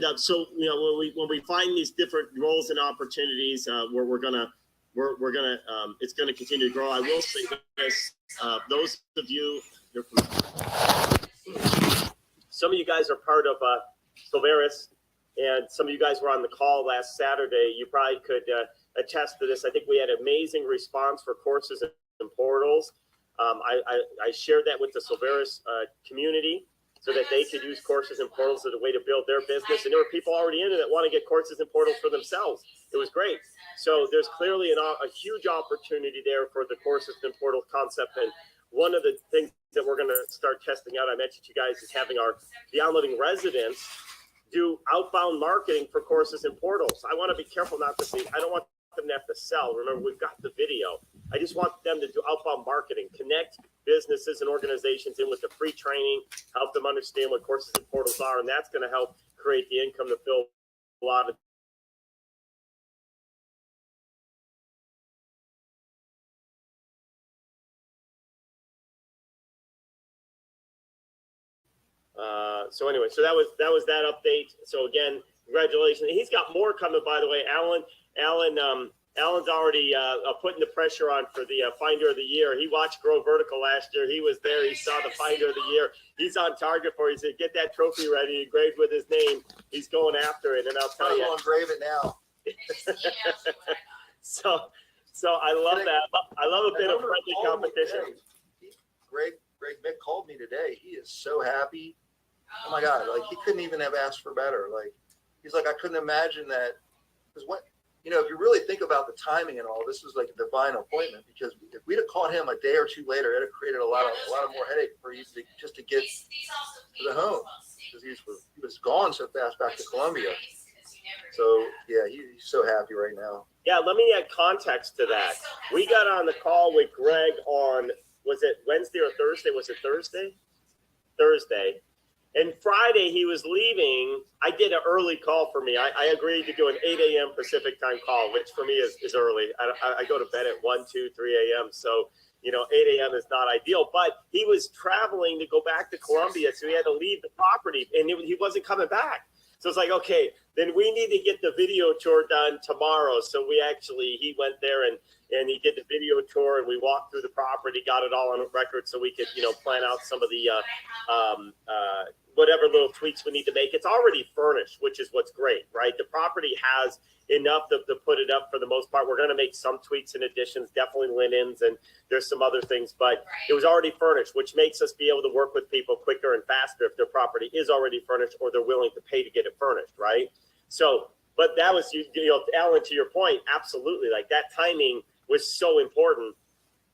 And so when we find these different roles and opportunities, it's gonna continue to grow. I will say this: those of you, some of you guys are part of forbearance, and some of you guys were on the call last Saturday. You probably could attest to this. I think we had amazing response for courses and portals. I shared that with the Silveris community so that they could use courses and portals as a way to build their business. And there were people already in it that want to get courses and portals for themselves. It was great. So there's clearly a huge opportunity there for the courses and portal concept. And one of the things that we're going to start testing out, I mentioned to you guys, is having the downloading residents do outbound marketing for courses and portals. I want to be careful not to say, I don't want them to have to sell. Remember, we've got the video. I just want them to do outbound marketing, connect businesses and organizations in with the free training, help them understand what courses and portals are, and that's going to help create the income to fill a lot of so anyway, so that was that update. So again, congratulations. He's got more coming, by the way. Alan's already putting the pressure on for the Finder of the Year. He watched Grow Vertical last year. He was there. He saw the Finder of the Year. He's on target for it. He said, get that trophy ready, engraved with his name. He's going after it, and I'll tell you. I'll engrave it now. So I love that. I love a bit of friendly competition. Greg Mick called me today. He is so happy. Oh my God, like he couldn't even have asked for better. Like he's like, I couldn't imagine that. Because what, if you really think about the timing and all, this is like a divine appointment, because if we'd have caught him a day or two later, it'd have created a lot of more headache for you just to get to the home, because he was gone so fast back to Colombia. So yeah, he's so happy right now. Yeah, let me add context to that. We got on the call with Greg on, was it Wednesday or Thursday? Was it Thursday? Thursday. And Friday he was leaving. I did an early call for me. I agreed to do an 8 a.m. Pacific time call, which for me is early. I go to bed at 1, 2, 3 a.m. So, 8 a.m. is not ideal. But he was traveling to go back to Colombia, so he had to leave the property, and he wasn't coming back. So it's like, okay, then we need to get the video tour done tomorrow. So he went there and he did the video tour, and we walked through the property, got it all on record so we could, plan out some of the whatever little tweaks we need to make. It's already furnished, which is what's great, right? The property has enough to put it up for the most part. We're going to make some tweaks and additions, definitely linens, and there's some other things, but it was already furnished, which makes us be able to work with people quicker and faster if their property is already furnished or they're willing to pay to get it furnished, right? So, but that was, Alan, to your point, absolutely. Like that timing was so important.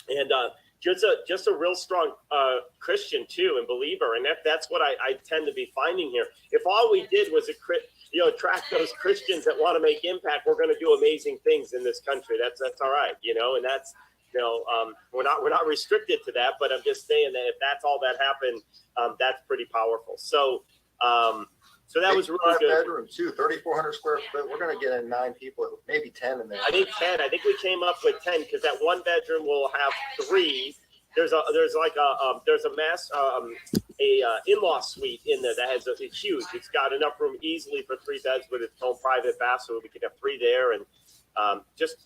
And just a real strong Christian too, and believer. And that's what I tend to be finding here. If all we did was attract those Christians that want to make impact, we're going to do amazing things in this country. That's all right, and that's, we're not restricted to that, but I'm just saying that if that's all that happened, that's pretty powerful. So that was really good. Bedroom too, 3,400 square foot. We're going to get in 9 people, maybe 10 in there. I think 10. I think we came up with 10 because that one bedroom will have 3. There's a in-law suite in there that has it's huge. It's got enough room easily for 3 beds with its own private bath, so we could have 3 there, and just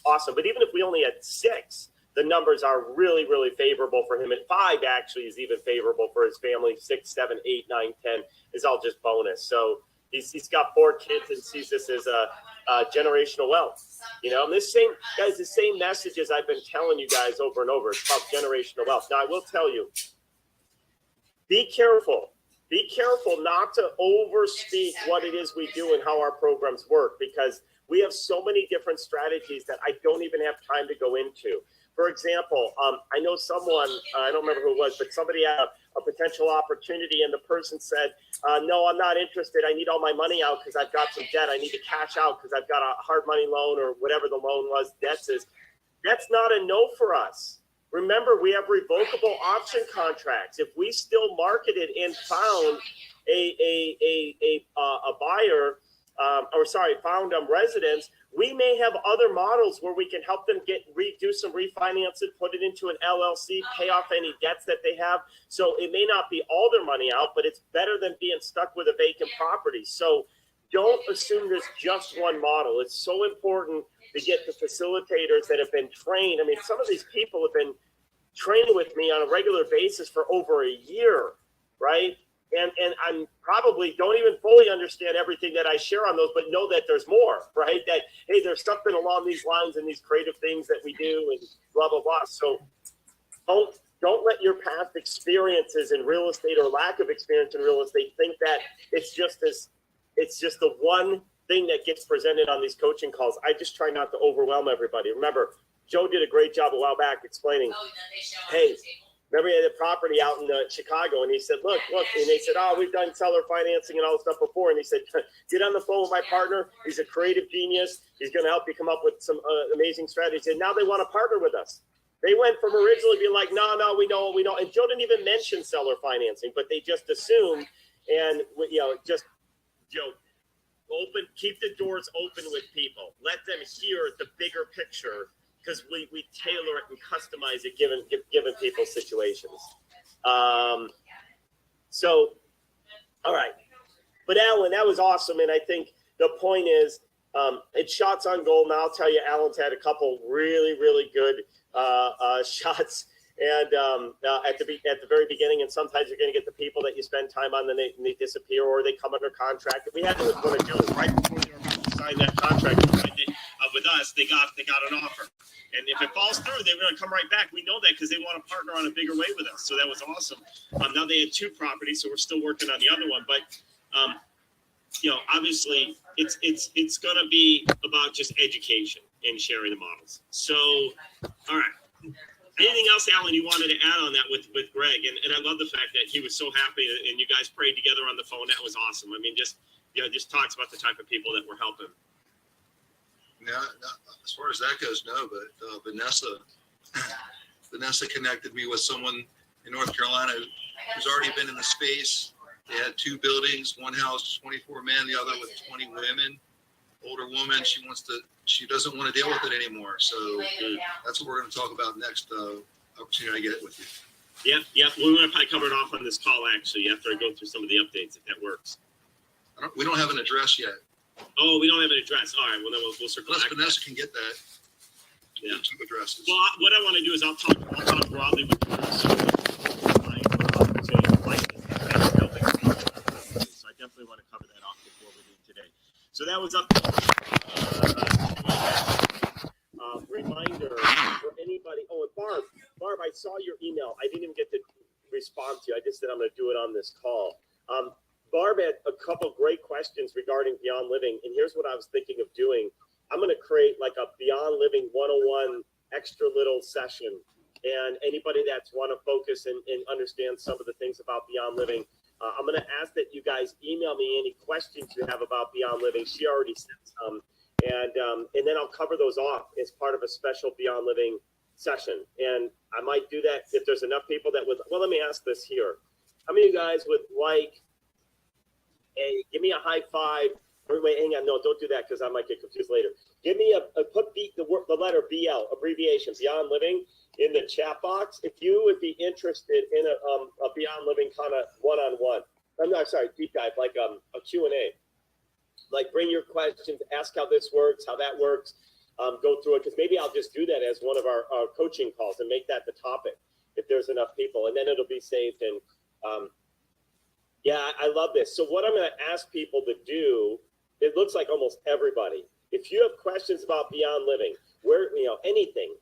awesome. But even if we only had 6, the numbers are really, really favorable for him. And 5 actually is even favorable for his family. 6, 7, 8, 9, 10 is all just bonus. So he's got 4 kids and sees this as a generational wealth. And the same messages I've been telling you guys over and over. It's about generational wealth. Now, I will tell you, be careful. Be careful not to overspeak what it is we do and how our programs work, because we have so many different strategies that I don't even have time to go into. For example, I know someone, I don't remember who it was, but somebody had a potential opportunity, and the person said, no, I'm not interested. I need all my money out because I've got some debt. I need to cash out because I've got a hard money loan or whatever the loan was, debts is. That's not a no for us. Remember, we have revocable option contracts. If we still marketed and found a buyer, found residents, We may have other models where we can help them do some refinancing, put it into an LLC, pay off any debts that they have. So it may not be all their money out, but it's better than being stuck with a vacant property. So don't assume there's just one model. It's so important to get the facilitators that have been trained. I mean, some of these people have been training with me on a regular basis for over a year, right? And I'm probably don't even fully understand everything that I share on those, but know that there's more, right? That, hey, there's something along these lines and these creative things that we do and blah, blah, blah. So don't let your past experiences in real estate or lack of experience in real estate think that it's just the one thing that gets presented on these coaching calls. I just try not to overwhelm everybody. Remember, Joe did a great job a while back explaining, hey, remember he had a property out in Chicago, and he said, look, and they said, oh, we've done seller financing and all this stuff before. And he said, get on the phone with my partner. He's a creative genius. He's going to help you come up with some amazing strategies. And now they want to partner with us. They went from originally being like, no, we know. And Joe didn't even mention seller financing, but they just assumed, and, just, Joe, keep the doors open with people. Let them hear the bigger picture, because we tailor it and customize it given people's situations. So, all right. But Alan, that was awesome. And I think the point is, it's shots on goal. Now I'll tell you, Alan's had a couple really, really good shots. And at the very beginning, and sometimes you're going to get the people that you spend time on, then they disappear or they come under contract. If we had to want to do it right before they were about to sign that contract with us, they got an offer. And if it falls through, they're going to come right back. We know that because they want to partner on a bigger way with us. So that was awesome. Now they had 2 properties, so we're still working on the other one. But obviously, it's going to be about just education and sharing the models. So, all right. Anything else, Alan, you wanted to add on that with Greg? And I love the fact that he was so happy and you guys prayed together on the phone. That was awesome. I mean, just talks about the type of people that we're helping. Yeah, as far as that goes, no. But Vanessa connected me with someone in North Carolina who's already been in the space. They had 2 buildings, one house, 24 men, the other with 20 women. Older woman, she doesn't want to deal with it anymore. So that's what we're going to talk about next opportunity I get it with you. Yep. We're going to probably cover it off on this call, actually, after I go through some of the updates, if that works. We don't have an address yet. Oh, we don't have an address. All right. Well, then we'll circle back. Vanessa can get that. Yeah. 2 addresses. Well, what I want to do is I'll talk broadly with you. So I definitely want to cover that off before we leave today. So that was up. Reminder for anybody. Oh, and Barb, I saw your email. I didn't even get to respond to you. I just said I'm going to do it on this call. Barb had a couple great questions regarding Beyond Living, and here's what I was thinking of doing. I'm going to create like a Beyond Living 101 extra little session, and anybody that's want to focus and understand some of the things about Beyond Living, I'm going to ask that you guys email me any questions you have about Beyond Living. She already sent some, and then I'll cover those off as part of a special Beyond Living session. And I might do that if there's enough people that would. Well, let me ask this here: how many of you guys would like? Give me a high five. Wait, hang on. No, don't do that because I might get confused later. Give me put the letter BL, abbreviation, Beyond Living, in the chat box. If you would be interested in a Beyond Living kind of one-on-one. I'm not sorry, deep dive, like a Q&A. Like bring your questions, ask how this works, how that works, go through it. Because maybe I'll just do that as one of our coaching calls and make that the topic if there's enough people. And then it'll be saved and yeah, I love this. So what I'm going to ask people to do, it looks like almost everybody. If you have questions about Beyond Living, where, anything,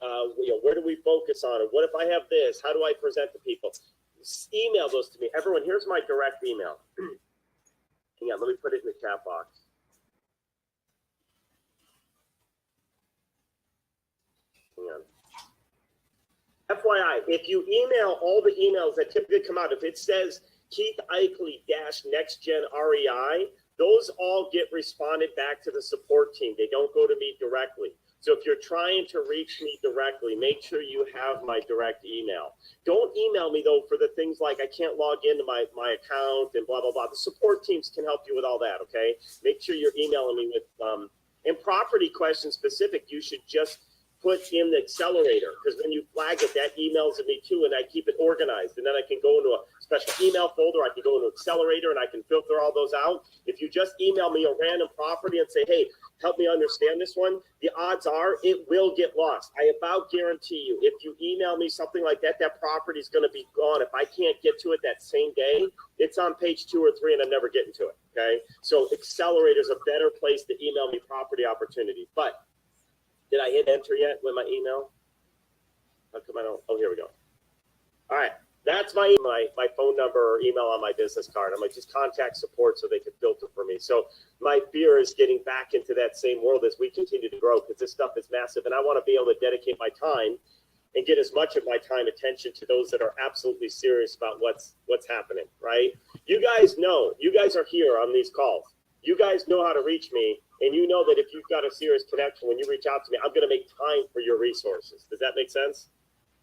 where do we focus on it? What if I have this? How do I present to people? Email those to me. Everyone, here's my direct email. Hang on, let me put it in the chat box. Hang on. FYI, if you email all the emails that typically come out, if it says Keith Eichley -NextGen REI, those all get responded back to the support team. They don't go to me directly. So if you're trying to reach me directly, make sure you have my direct email. Don't email me, though, for the things like I can't log into my account and blah, blah, blah. The support teams can help you with all that, okay? Make sure you're emailing me with And property question specific, you should just put in the accelerator, because when you flag it, that emails me too, and I keep it organized, and then I can go into a special email folder. I can go into accelerator and I can filter all those out. If you just email me a random property and say, hey, help me understand this one, the odds are it will get lost. I about guarantee you, if you email me something like that, that property is going to be gone. If I can't get to it that same day, it's on page 2 or 3 and I'm never getting to it. Okay, so accelerator is a better place to email me property opportunities. But did I hit enter yet with my email? How come I don't? Oh, here we go. All right. That's my phone number or email on my business card. I'm like, just contact support so they can filter for me. So my fear is getting back into that same world as we continue to grow, because this stuff is massive. And I want to be able to dedicate my time and get as much of my time attention to those that are absolutely serious about what's happening, right? You guys know, you guys are here on these calls. You guys know how to reach me. And you know that if you've got a serious connection, when you reach out to me, I'm going to make time for your resources. Does that make sense?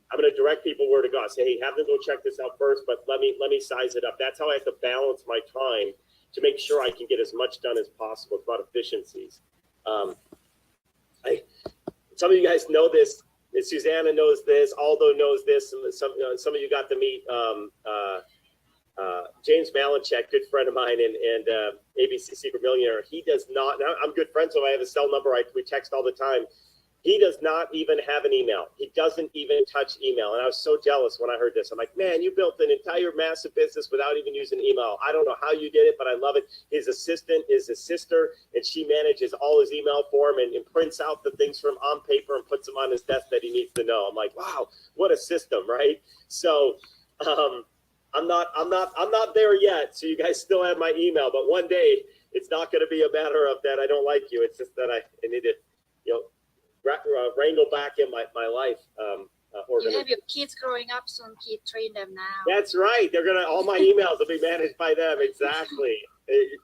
I'm going to direct people where to go. I say, hey, have them go check this out first, but let me size it up. That's how I have to balance my time to make sure I can get as much done as possible. It's about efficiencies. Some of you guys know this. Susanna knows this. Aldo knows this. Some of you got to meet James Malinchak, good friend of mine, and ABC Secret Millionaire. He does not. I'm good friends, so I have a cell number. We text all the time. He does not even have an email. He doesn't even touch email. And I was so jealous when I heard this. I'm like, man, you built an entire massive business without even using email. I don't know how you did it, but I love it. His assistant is his sister, and she manages all his email for him and prints out the things from on paper and puts them on his desk that he needs to know. I'm like, wow, what a system, right? So I'm not there yet. So you guys still have my email, but one day it's not going to be a matter of that I don't like you. It's just that I need to, wrangle back in my life. You have your kids growing up soon, train them now. That's right. All my emails will be managed by them. Exactly.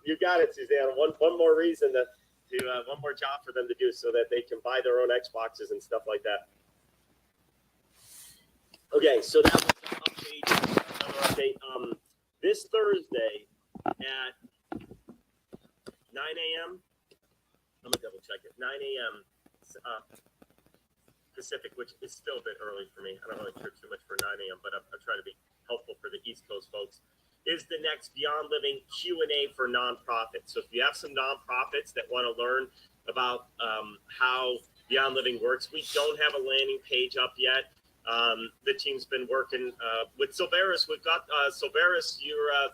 You got it, Susanna. One more reason one more job for them to do so that they can buy their own Xboxes and stuff like that. Okay, so that was another update. This Thursday at 9 a.m. I'm gonna double check it. 9 a.m. Pacific, which is still a bit early for me. I don't really care too much for 9 a.m., but I'm trying to be helpful for the East Coast folks. Is the next Beyond Living Q&A for nonprofits. So if you have some nonprofits that want to learn about how Beyond Living works, we don't have a landing page up yet. The team's been working with Silveris. We've got Silveris.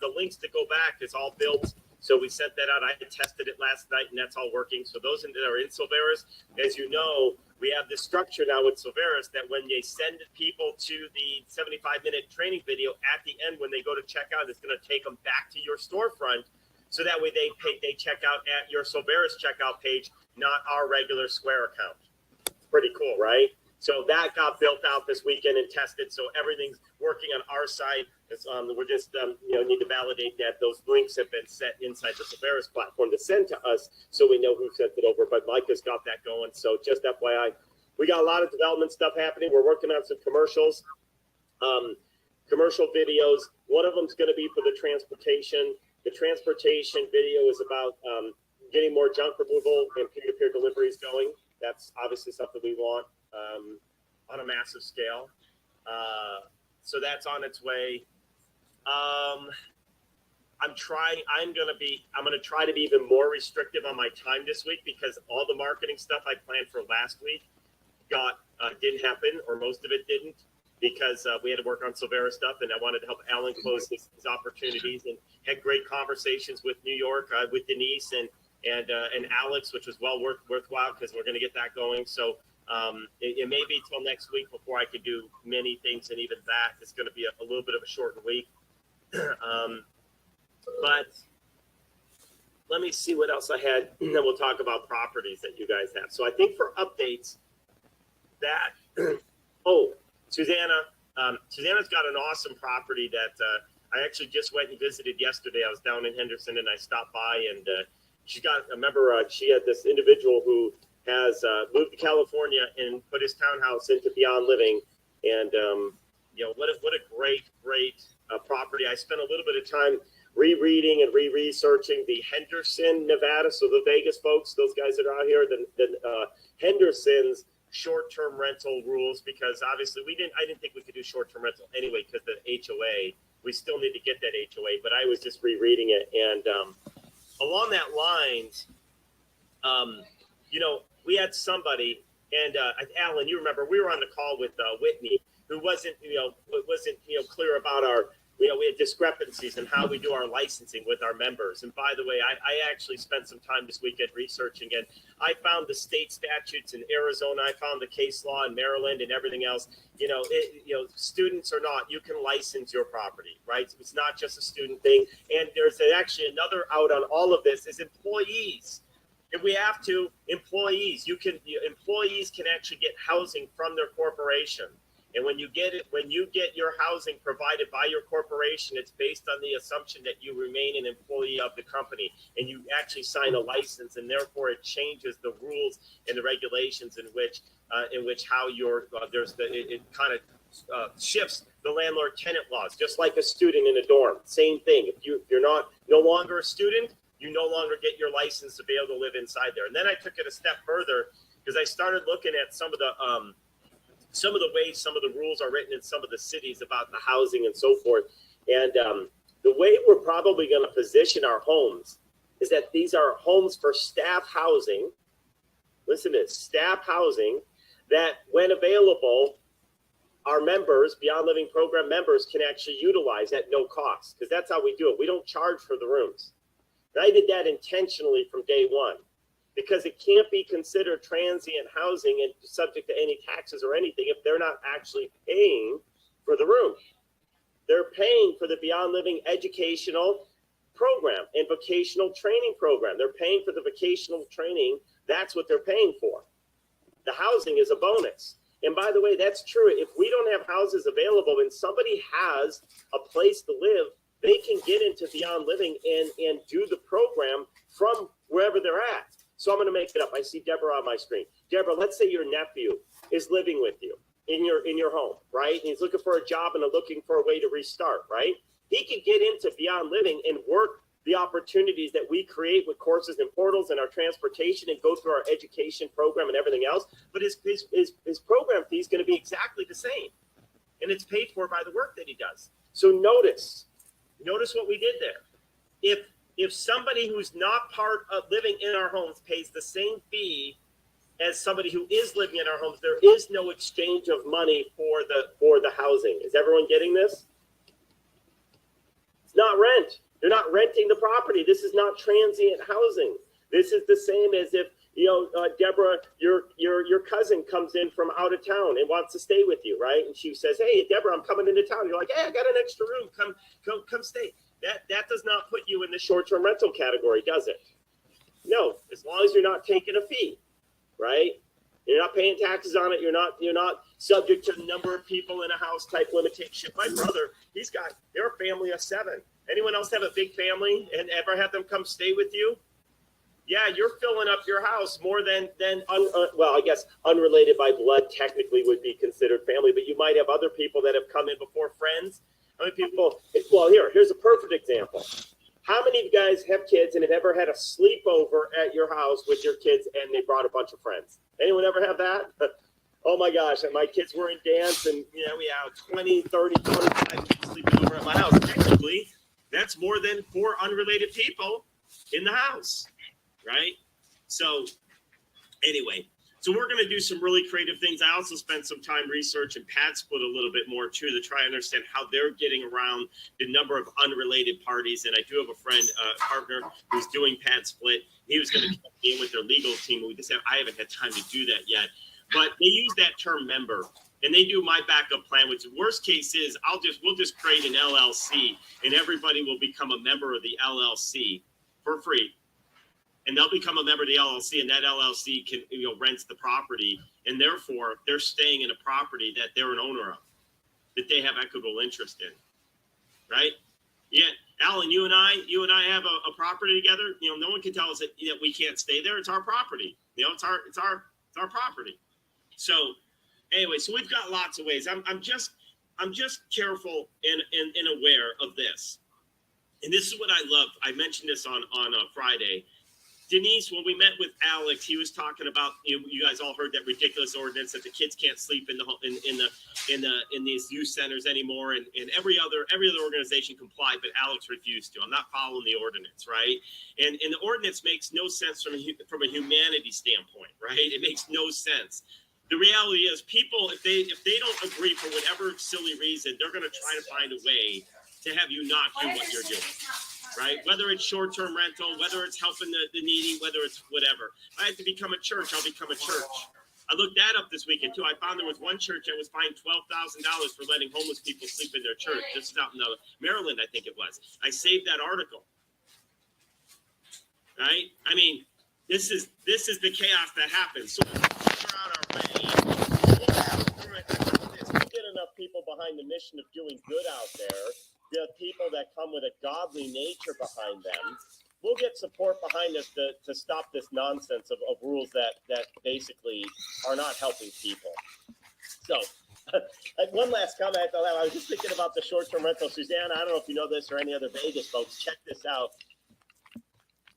The links to go back is all built. So we sent that out. I tested it last night, and that's all working. So those that are in Silveris, as you know, we have this structure now with Silveris that when they send people to the 75-minute training video, at the end when they go to check out, it's going to take them back to your storefront. So that way they check out at your Silveris checkout page, not our regular Square account. It's pretty cool, right? So that got built out this weekend and tested. So everything's working on our side. We're just need to validate that those links have been set inside the Silveris platform to send to us, so we know who sent it over. But Micah's got that going. So just FYI, we got a lot of development stuff happening. We're working on some commercials, commercial videos. One of them's going to be for the transportation. The transportation video is about getting more junk removal and peer-to-peer deliveries going. That's obviously something we want on a massive scale. So that's on its way. I'm going to try to be even more restrictive on my time this week, because all the marketing stuff I planned for last week didn't happen, or most of it didn't, because we had to work on Silveris stuff, and I wanted to help Alan close his opportunities, and had great conversations with New York, with Denise and Alex, which was well worthwhile, because we're going to get that going. So it may be till next week before I can do many things, and even that is going to be a little bit of a shortened week. But let me see what else I had, and then we'll talk about properties that you guys have. So I think for updates, Susanna's got an awesome property that I actually just went and visited yesterday. I was down in Henderson, and I stopped by, and she had this individual who has moved to California and put his townhouse into Beyond Living, and what a great property. I spent a little bit of time rereading and re-researching the Henderson, Nevada. So the Vegas folks, those guys that are out here, the Henderson's short-term rental rules, because obviously I didn't think we could do short-term rental anyway because the HOA, we still need to get that HOA, but I was just rereading it. And along that lines, we had somebody, and Alan, you remember, we were on the call with Whitney, who wasn't clear about we had discrepancies in how we do our licensing with our members. And by the way, I actually spent some time this weekend researching, and I found the state statutes in Arizona. I found the case law in Maryland and everything else. Students or not, you can license your property, right? It's not just a student thing. And there's actually another out on all of this is employees. If we have to, employees can actually get housing from their corporation. And when you get your housing provided by your corporation, it's based on the assumption that you remain an employee of the company and you actually sign a license, and therefore it changes the rules and the regulations in which how it kind of shifts the landlord-tenant laws, just like a student in a dorm. Same thing. If you're no longer a student, you no longer get your license to be able to live inside there. And then I took it a step further because I started looking at some of the ways some of the rules are written in some of the cities about the housing and so forth. And the way we're probably going to position our homes is that these are homes for staff housing. Listen to this, staff housing that when available, our members, Beyond Living Program members, can actually utilize at no cost, because that's how we do it. We don't charge for the rooms. And I did that intentionally from day one, because it can't be considered transient housing and subject to any taxes or anything if they're not actually paying for the room. They're paying for the Beyond Living educational program and vocational training program. They're paying for the vocational training. That's what they're paying for. The housing is a bonus. And by the way, that's true. If we don't have houses available and somebody has a place to live, they can get into Beyond Living and do the program from wherever they're at. So I'm going to make it up. I see Deborah on my screen. Deborah, let's say your nephew is living with you in your home, right? And he's looking for a job and looking for a way to restart, right? He could get into Beyond Living and work the opportunities that we create with courses and portals and our transportation and go through our education program and everything else. But his program fee is going to be exactly the same. And it's paid for by the work that he does. So notice what we did there. If somebody who's not part of living in our homes pays the same fee as somebody who is living in our homes, there is no exchange of money for the housing. Is everyone getting this? It's not rent. They're not renting the property. This is not transient housing. This is the same as if, Deborah, your cousin comes in from out of town and wants to stay with you, right? And she says, "Hey, Deborah, I'm coming into town." You're like, "Hey, I got an extra room. Come stay." That does not put you in the short-term rental category, does it? No, as long as you're not taking a fee, right? You're not paying taxes on it. You're not subject to the number of people in a house type limitation. My brother, they're a family of 7. Anyone else have a big family and ever have them come stay with you? Yeah, you're filling up your house more than I guess unrelated by blood technically would be considered family, but you might have other people that have come in before, friends. How many people? Well, here's a perfect example. How many of you guys have kids and have ever had a sleepover at your house with your kids and they brought a bunch of friends? Anyone ever have that? Oh my gosh, my kids were in dance and we have 20, 30, 25 people sleeping over at my house. Technically, that's more than 4 unrelated people in the house, right? So anyway, so we're going to do some really creative things. I also spent some time researching pad split a little bit more too, to try and understand how they're getting around the number of unrelated parties. And I do have a friend, partner, who's doing pad split. He was going to check in with their legal team. I haven't had time to do that yet, but they use that term member. And they do my backup plan, which worst case is we'll just create an LLC and everybody will become a member of the LLC for free. And they'll become a member of the LLC, and that LLC can rents the property, and therefore they're staying in a property that they're an owner of, that they have equitable interest in, right? Yeah, Alan, you and I have a property together. No one can tell us that we can't stay there. It's our property. It's our property. So anyway, so we've got lots of ways. I'm just careful and aware of this. And this is what I love. I mentioned this on Friday. Denise, when we met with Alex, he was talking about, you guys all heard that ridiculous ordinance that the kids can't sleep in these youth centers anymore, and every other organization complied, but Alex refused to. I'm not following the ordinance, right? And the ordinance makes no sense from a humanity standpoint, right? It makes no sense. The reality is, people, if they don't agree for whatever silly reason, they're going to try to find a way to have you not do what you're doing. Right? Whether it's short-term rental, whether it's helping the needy, whether it's whatever. If I have to become a church, I'll become a church. I looked that up this weekend too. I found there was one church that was fined $12,000 for letting homeless people sleep in their church. This is out in Maryland, I think it was. I saved that article. Right? I mean, this is the chaos that happens. So we'll figure out our way. We'll get enough people behind the mission of doing good out there. The people that come with a godly nature behind them, we'll get support behind us to stop this nonsense of rules that basically are not helping people. So, one last comment I thought I was just thinking about the short-term rental. Susanna, I don't know if you know this or any other Vegas folks, check this out.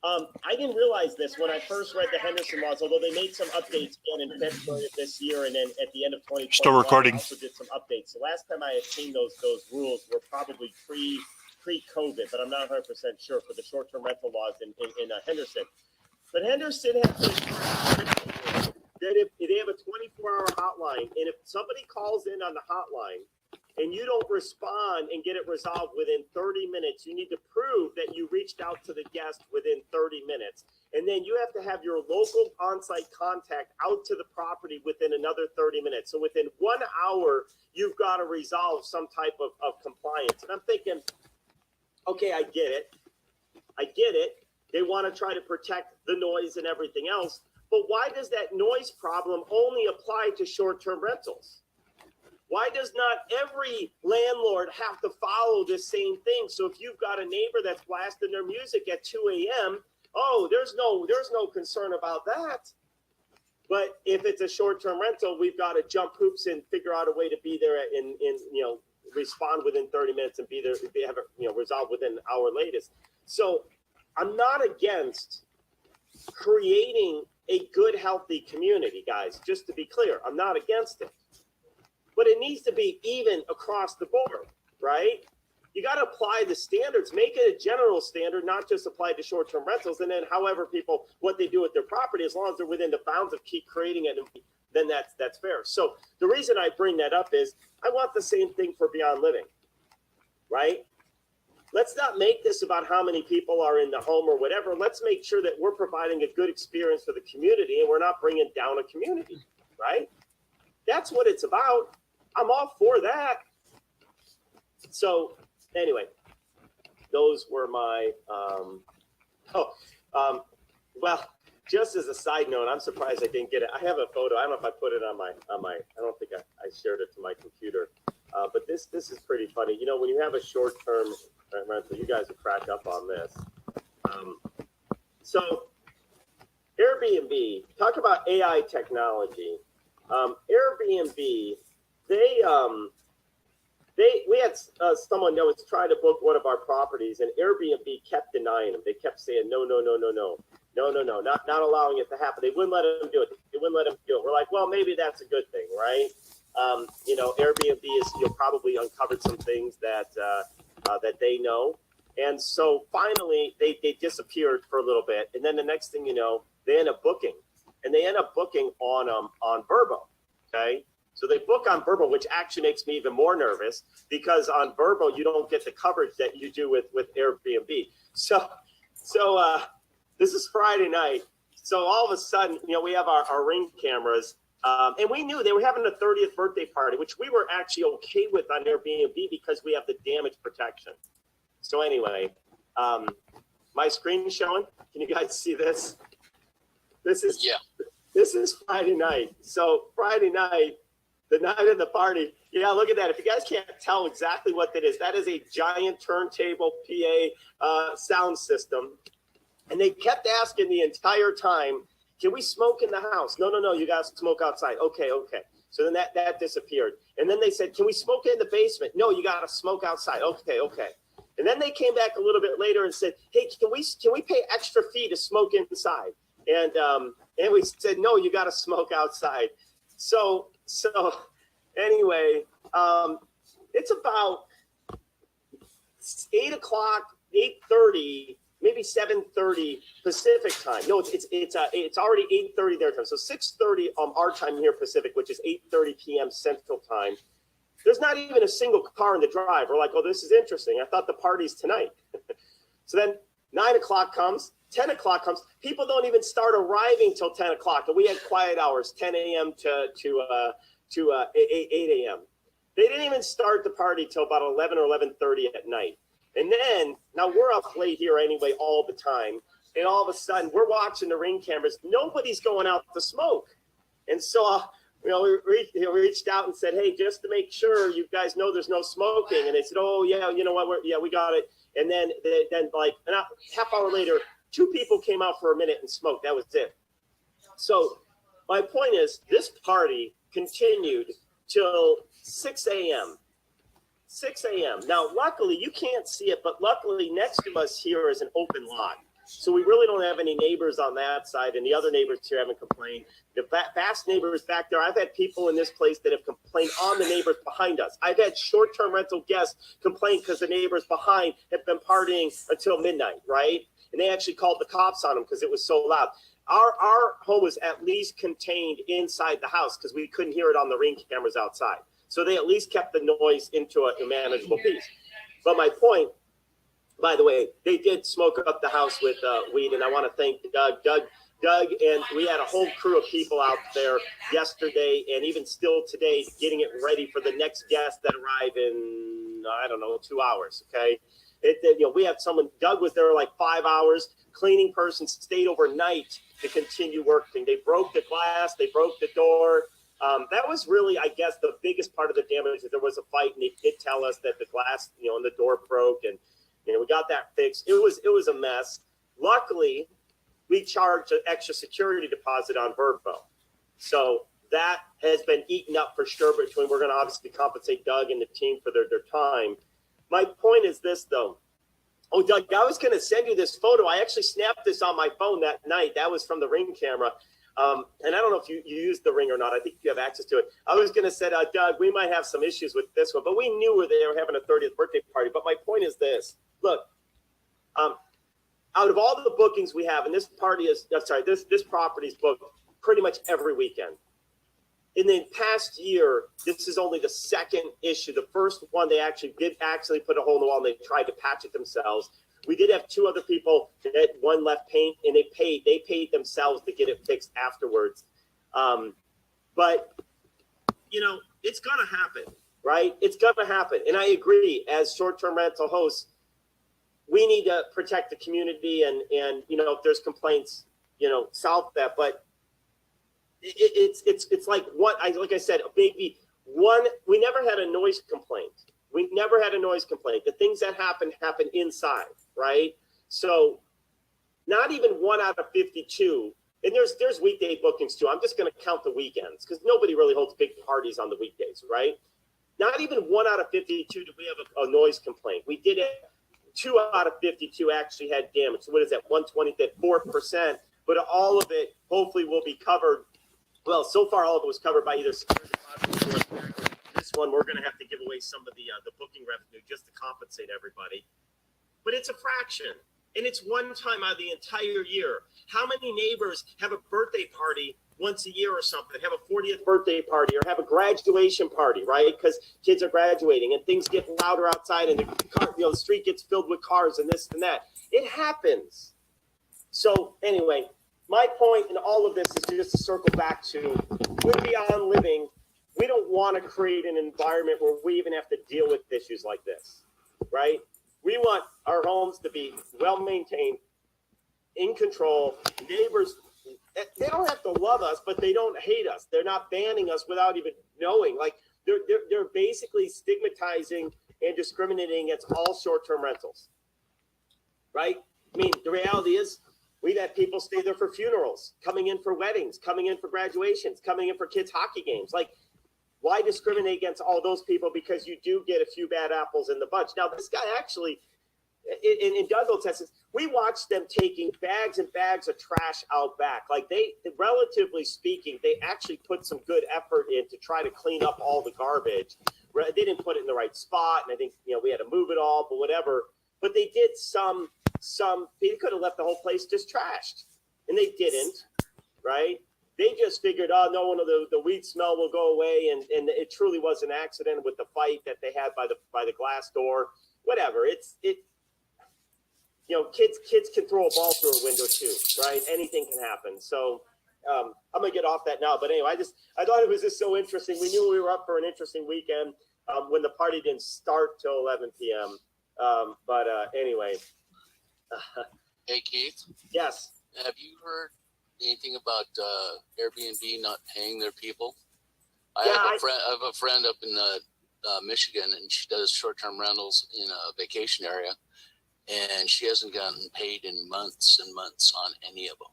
I didn't realize this when I first read the Henderson laws, although they made some updates again in February of this year, and then at the end of 2020, Still recording. I also did some updates. The last time I had seen those rules were probably pre-COVID, but I'm not 100% sure for the short-term rental laws in Henderson. But Henderson has that if they have a 24-hour hotline, and if somebody calls in on the hotline, and you don't respond and get it resolved within 30 minutes, you need to prove that you reached out to the guest within 30 minutes. And then you have to have your local on-site contact out to the property within another 30 minutes. So within 1 hour, you've got to resolve some type of compliance. And I'm thinking, okay, I get it. They want to try to protect the noise and everything else. But why does that noise problem only apply to short-term rentals? Why does not every landlord have to follow this same thing? So if you've got a neighbor that's blasting their music at 2 a.m., oh, there's no concern about that. But if it's a short-term rental, we've got to jump hoops and figure out a way to be there and respond within 30 minutes and be there, have it resolved within an hour latest. So I'm not against creating a good, healthy community, guys. Just to be clear, I'm not against it. But it needs to be even across the board, right? You got to apply the standards, make it a general standard, not just apply to short-term rentals. And then however people, what they do with their property, as long as they're within the bounds of keep creating it, then that's fair. So the reason I bring that up is I want the same thing for Beyond Living, right? Let's not make this about how many people are in the home or whatever. Let's make sure that we're providing a good experience for the community and we're not bringing down a community, right? That's what it's about. I'm all for that. So anyway, those were my, well, just as a side note, I'm surprised I didn't get it. I have a photo. I don't know if I put it on my, I don't think I shared it to my computer. But this is pretty funny. You know, when you have a short-term rental, you guys will crack up on this. So Airbnb, talk about AI technology. Airbnb, we had someone that was trying to book one of our properties, and Airbnb kept denying them. They kept saying, no, not allowing it to happen. They wouldn't let them do it. We're like, well, maybe that's a good thing, right? Airbnb is, probably uncovered some things that they know. And so finally they disappeared for a little bit. And then the next thing you know, they end up booking, and they end up booking on Vrbo. Okay. So they book on Vrbo, which actually makes me even more nervous because on Vrbo, you don't get the coverage that you do with Airbnb. So this is Friday night. So all of a sudden, we have our Ring cameras, and we knew they were having a 30th birthday party, which we were actually okay with on Airbnb because we have the damage protection. So anyway, my screen is showing. Can you guys see this? This is Friday night. So Friday night, the night of the party. Yeah, look at that. If you guys can't tell exactly what that is a giant turntable PA sound system. And they kept asking the entire time, can we smoke in the house? No, you got to smoke outside. Okay. So then that disappeared. And then they said, can we smoke in the basement? No, you got to smoke outside. Okay. And then they came back a little bit later and said, hey, can we pay extra fee to smoke inside? And we said, no, you got to smoke outside. So anyway, it's about 8 o'clock, 8:30, maybe 7:30 Pacific time. No, it's already 8:30 their time. So 6:30 our time here Pacific, which is 8:30 p.m. Central time. There's not even a single car in the drive. We're like, oh, this is interesting. I thought the party's tonight. So then 9 o'clock comes, 10 o'clock comes. People don't even start arriving till 10 o'clock. And we had quiet hours, 10 a.m. to 8 a.m. They didn't even start the party till about 11 or 11:30 at night. And then, now we're up late here anyway all the time. And all of a sudden, we're watching the ring cameras. Nobody's going out to smoke. And so, we reached out and said, hey, just to make sure you guys know there's no smoking. And they said, oh, yeah, you know what? We got it. And then like a half hour later, 2 people came out for a minute and smoked. That was it. So my point is, this party continued till 6 a.m. 6 a.m. Now, luckily, you can't see it, but luckily next to us here is an open lot. So we really don't have any neighbors on that side, and the other neighbors here haven't complained. The vast neighbors back there, I've had people in this place that have complained on the neighbors behind us. I've had short-term rental guests complain because the neighbors behind have been partying until midnight, right? And they actually called the cops on them because it was so loud. Our home was at least contained inside the house because we couldn't hear it on the ring cameras outside. So they at least kept the noise into a manageable piece. But my point, by the way, they did smoke up the house with weed, and I want to thank Doug. Doug, and we had a whole crew of people out there yesterday and even still today getting it ready for the next guests that arrive in, I don't know, 2 hours, okay? We had someone, Doug was there like 5 hours. Cleaning person stayed overnight to continue working. They broke the glass. They broke the door. That was really, I guess, the biggest part of the damage. There was a fight, and they did tell us that the glass, and the door broke, and we got that fixed. It was a mess. Luckily, we charged an extra security deposit on Verbo, so that has been eaten up for sure. We're going to obviously compensate Doug and the team for their time. My point is this, though. Oh, Doug, I was going to send you this photo. I actually snapped this on my phone that night. That was from the Ring camera. And I don't know if you used the Ring or not. I think you have access to it. I was going to say, Doug, we might have some issues with this one, but we knew they were having a 30th birthday party. But my point is this. Look, out of all the bookings we have, and this property is booked pretty much every weekend. In the past year, this is only the second issue. The first one, they did put a hole in the wall, and they tried to patch it themselves. We did have 2 other people that one left paint, and they paid themselves to get it fixed afterwards. But it's gonna happen, right? It's gonna happen. And I agree, as short-term rental hosts, we need to protect the community and if there's complaints, solve that. But it's like like I said, we never had a noise complaint. We never had a noise complaint. The things that happen inside, right? So not even 1 out of 52, and there's weekday bookings too. I'm just going to count the weekends because nobody really holds big parties on the weekdays, right? Not even 1 out of 52 did we have a noise complaint. We did it. 2 out of 52 actually had damage. So what is that? 120, that 4%. But all of it hopefully will be covered. Well, so far all of it was covered by either security deposit or this one. We're going to have to give away some of the booking revenue just to compensate everybody. But it's a fraction, and it's one time out of the entire year. How many neighbors have a birthday party once a year or something, have a 40th birthday party or have a graduation party, right? Because kids are graduating and things get louder outside and the street gets filled with cars and this and that. It happens. So anyway, my point in all of this is just to circle back to, with Beyond Living, we don't want to create an environment where we even have to deal with issues like this, right? We want our homes to be well-maintained, in control, neighbors. They don't have to love us, but they don't hate us. They're not banning us without even knowing. Like they're basically stigmatizing and discriminating against all short-term rentals, right? I mean, the reality is we've had people stay there for funerals, coming in for weddings, coming in for graduations, coming in for kids' hockey games. Like, why discriminate against all those people? Because you do get a few bad apples in the bunch. Now, this guy actually, in Douglas, Texas, we watched them taking bags and bags of trash out back. Like relatively speaking, they actually put some good effort in to try to clean up all the garbage. They didn't put it in the right spot, and I think we had to move it all, but whatever. But they did some. They could have left the whole place just trashed, and they didn't, right? They just figured, oh, no one of the weed smell will go away, and it truly was an accident with the fight that they had by the glass door. Whatever. Kids can throw a ball through a window too, right? Anything can happen. So I'm gonna get off that now. But anyway, I thought it was just so interesting. We knew we were up for an interesting weekend when the party didn't start till 11 p.m. Anyway. Hey Keith, Yes. have you heard anything about Airbnb not paying their people? I have a friend up in Michigan, and she does short-term rentals in a vacation area, and she hasn't gotten paid in months and months on any of them.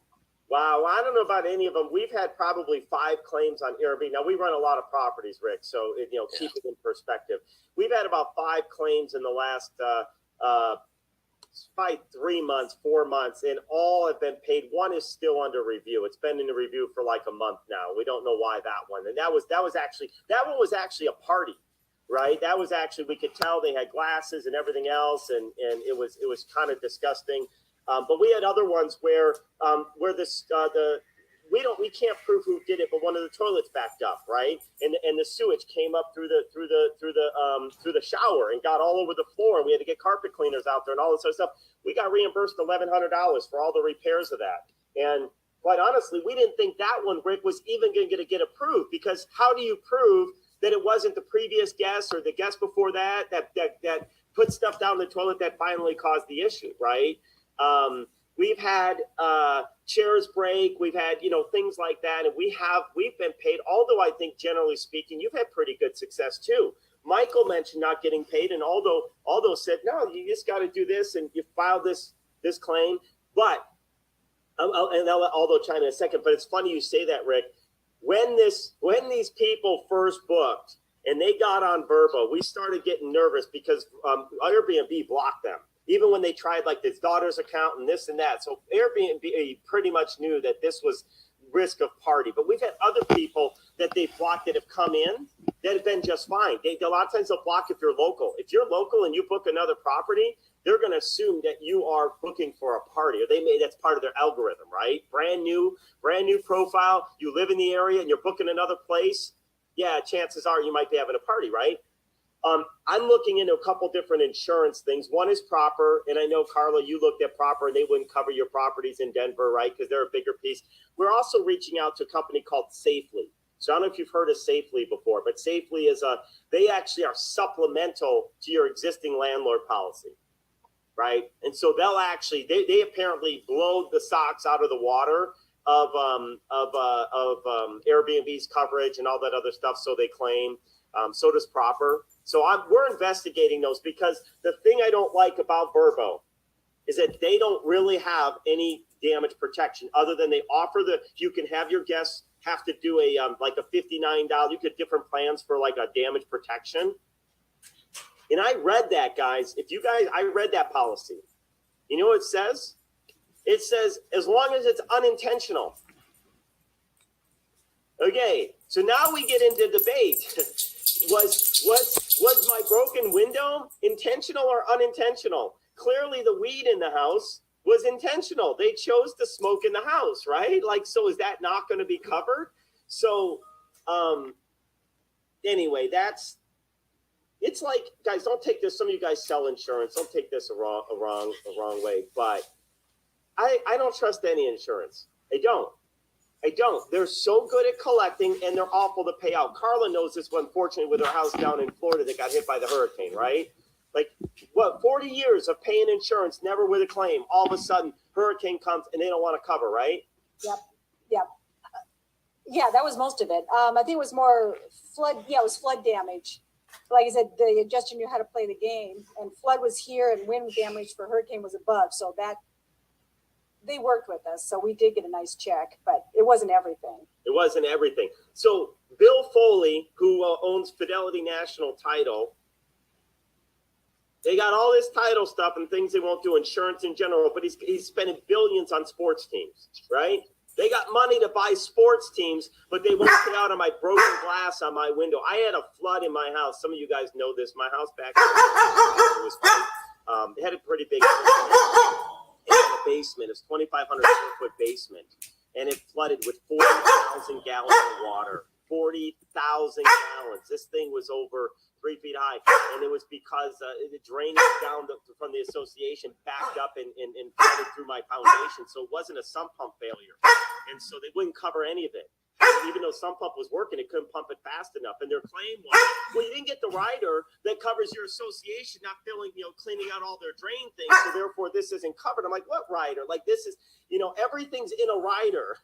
Wow, I don't know about any of them. We've had probably 5 claims on Airbnb. Now we run a lot of properties, Rick, so keep it in perspective. We've had about 5 claims in the last probably 3 months, 4 months, and all have been paid. One is still under review. It's been in the review for like a month now. We don't know why that one. And that one was actually a party, right? That was actually, we could tell they had glasses and everything else, and it was kind of disgusting. But we had other ones where we can't prove who did it, but one of the toilets backed up, right? And the sewage came up through the shower and got all over the floor, and we had to get carpet cleaners out there and all this other stuff. We got reimbursed $1,100 for all the repairs of that. And quite honestly, we didn't think that one, Rick, was even going to get approved, because how do you prove that it wasn't the previous guest or the guest before that put stuff down the toilet that finally caused the issue, right? We've had chairs break. We've had, things like that. And we've been paid, although I think generally speaking, you've had pretty good success too. Michael mentioned not getting paid. And although said, no, you just got to do this and you file this claim. But, and I'll let Aldo chime in a second, but it's funny you say that, Rick. When these people first booked and they got on Verbo, we started getting nervous because Airbnb blocked them. Even when they tried like his daughter's account and this and that. So Airbnb pretty much knew that this was risk of party. But we've had other people that they've blocked that have come in that have been just fine. A lot of times they'll block if you're local. If you're local and you book another property, they're going to assume that you are booking for a party, or that's part of their algorithm, right? Brand new profile. You live in the area and you're booking another place. Yeah, chances are you might be having a party, right? I'm looking into a couple different insurance things. One is proper, and I know, Carla, you looked at proper, and they wouldn't cover your properties in Denver, right, because they're a bigger piece. We're also reaching out to a company called Safely. So I don't know if you've heard of Safely before, but Safely they actually are supplemental to your existing landlord policy, right? And so they'll actually, they apparently blow the socks out of the water of Airbnb's coverage and all that other stuff, so they claim. So does proper. So we're investigating those, because the thing I don't like about Verbo is that they don't really have any damage protection, other than they offer you can have your guests have to do like a $59, you get different plans for like a damage protection. And I read that, guys. I read that policy. You know what it says? It says, as long as it's unintentional. Okay, so now we get into debate. Was my broken window intentional or unintentional? Clearly the weed in the house was intentional. They chose to smoke in the house, right? So is that not going to be covered? So anyway, it's like, guys, don't take this. Some of you guys sell insurance. Don't take this a wrong way. But I don't trust any insurance. I don't. They're so good at collecting, and they're awful to pay out. Carla knows this, unfortunately, with her house down in Florida that got hit by the hurricane, right? 40 years of paying insurance, never with a claim. All of a sudden, hurricane comes, and they don't want to cover, right? Yep. Yeah, that was most of it. I think it was more flood. Yeah, it was flood damage. Like I said, the adjuster knew how to play the game, and flood was here, and wind damage for hurricane was above. So they worked with us, so we did get a nice check, but it wasn't everything. So Bill Foley, who owns Fidelity National Title, They got all this title stuff and things they won't do, insurance in general, but he's spending billions on sports teams, right? They got money to buy sports teams, but they won't pay out on my broken glass on my window. I had a flood in my house. Some of you guys know this. My house back it had a pretty big it had a basement. It's 2,500 square foot basement, and it flooded with 40,000 gallons of water. 40,000 gallons. This thing was over 3 feet high, and it was because the drainage down from the association backed up and flooded through my foundation. So it wasn't a sump pump failure, and so they wouldn't cover any of it. And even though sump pump was working, it couldn't pump it fast enough. And their claim was, well, you didn't get the rider that covers your association not filling, cleaning out all their drain things. So therefore, this isn't covered. I'm like, what rider? Like, this is, everything's in a rider.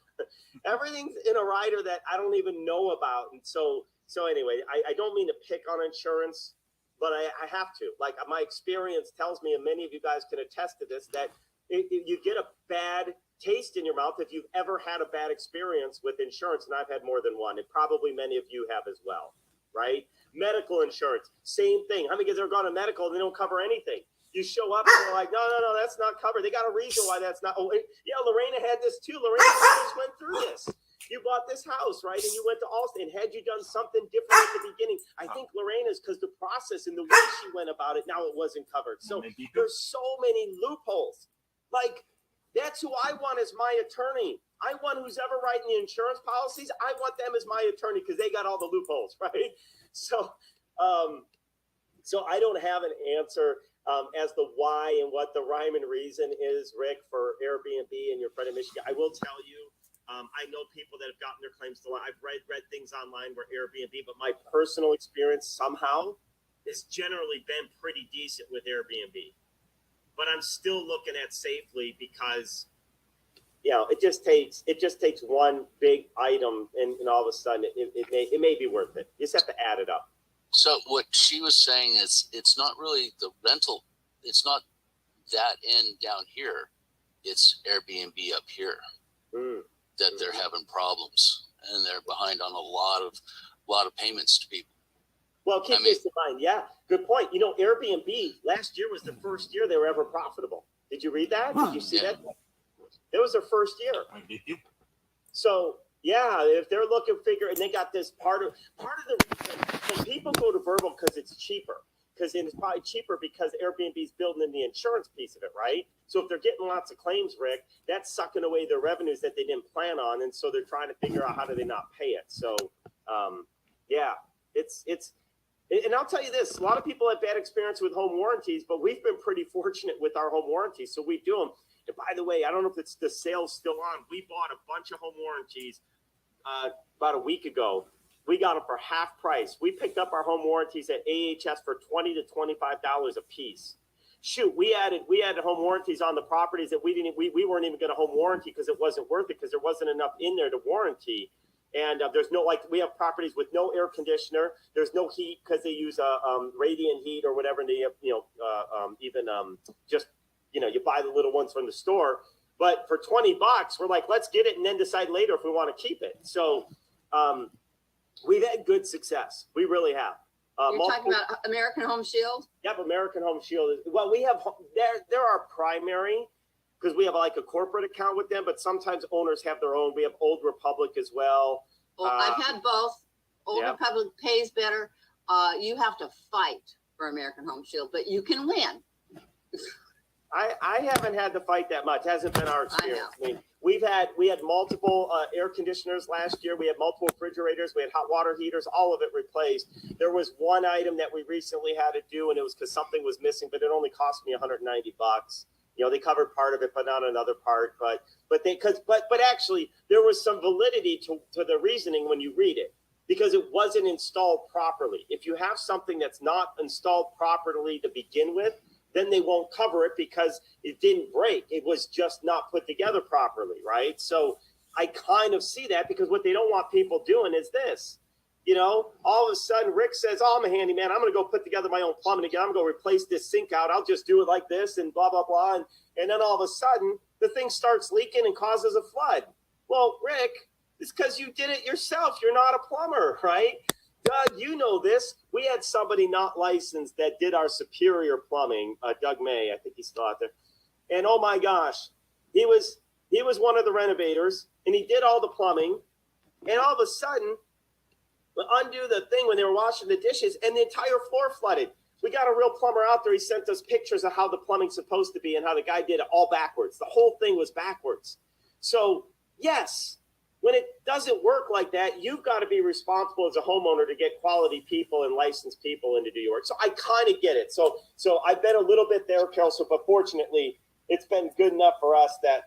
Everything's in a rider that I don't even know about. And so anyway, I don't mean to pick on insurance, but I have to. Like, my experience tells me, and many of you guys can attest to this, that you get a bad taste in your mouth if you've ever had a bad experience with insurance, and I've had more than one, and probably many of you have as well, right? Medical insurance, same thing. How many guys ever gone to medical and they don't cover anything? You show up and they're like, no, that's not covered. They got a reason why that's not. Oh, yeah, Lorena had this too. Lorena just went through this. You bought this house, right? And you went to Allstate. And had you done something different at the beginning, I think Lorena's, because the process and the way she went about it, now it wasn't covered. So there's so many loopholes. Like, that's who I want as my attorney. I want who's ever writing the insurance policies. I want them as my attorney because they got all the loopholes, right? So I don't have an answer as to why and what the rhyme and reason is, Rick, for Airbnb and your friend in Michigan. I will tell you, I know people that have gotten their claims to line. I've read things online where Airbnb, but my personal experience somehow has generally been pretty decent with Airbnb. But I'm still looking at safely because, it just takes one big item, and all of a sudden it may be worth it. You just have to add it up. So what she was saying is, it's not really the rental. It's not that end down here. It's Airbnb up here that they're having problems, and they're behind on a lot of payments to people. Well, keep this in mind. Yeah, good point. Airbnb last year was the first year they were ever profitable. Did you read that? Did you see that? It was their first year. So yeah, if they're looking and they got this part of the reason, and people go to Verbal because it's cheaper. Because it's probably cheaper because Airbnb is building in the insurance piece of it, right? So if they're getting lots of claims, Rick, that's sucking away their revenues that they didn't plan on, and so they're trying to figure out how do they not pay it. So, and I'll tell you this: a lot of people have bad experience with home warranties, but we've been pretty fortunate with our home warranties, so we do them. And by the way, I don't know if it's the sale's still on. We bought a bunch of home warranties about a week ago. We got them for half price. We picked up our home warranties at AHS for $20 to $25 a piece. Shoot, we added home warranties on the properties that we weren't even going to home warranty because it wasn't worth it because there wasn't enough in there to warranty. And there's no, we have properties with no air conditioner. There's no heat because they use radiant heat or whatever. And they you buy the little ones from the store. But for $20, we're like, let's get it and then decide later if we want to keep it. So we've had good success. We really have. You're talking about American Home Shield? Yep, American Home Shield. Well, we have, they're our primary because we have like a corporate account with them, but sometimes owners have their own. We have Old Republic as well. Well, I've had both. Old Republic pays better. You have to fight for American Home Shield, but you can win. I haven't had to fight that much. It hasn't been our experience. I mean, we had multiple air conditioners last year. We had multiple refrigerators. We had hot water heaters, all of it replaced. There was one item that we recently had to do, and it was because something was missing, but it only cost me $190. They covered part of it, but not another part. But actually, there was some validity to the reasoning when you read it, because it wasn't installed properly. If you have something that's not installed properly to begin with, then they won't cover it because it didn't break. It was just not put together properly, right? So I kind of see that, because what they don't want people doing is this. All of a sudden Rick says, oh, I'm a handyman. I'm going to go put together my own plumbing again. I'm going to replace this sink out. I'll just do it like this and blah, blah, blah. And then all of a sudden the thing starts leaking and causes a flood. Well, Rick, it's because you did it yourself. You're not a plumber, right? Doug, know this. We had somebody not licensed that did our Superior Plumbing, Doug May. I think he's still out there. And oh my gosh, he was one of the renovators, and he did all the plumbing. And all of a sudden, undo the thing when they were washing the dishes, and the entire floor flooded. We got a real plumber out there. He sent us pictures of how the plumbing's supposed to be and how the guy did it all backwards. The whole thing was backwards. So yes, when it doesn't work like that, you've got to be responsible as a homeowner to get quality people and licensed people in to do your work. So I kind of get it. So I've been a little bit there, Carol. So, but fortunately, it's been good enough for us that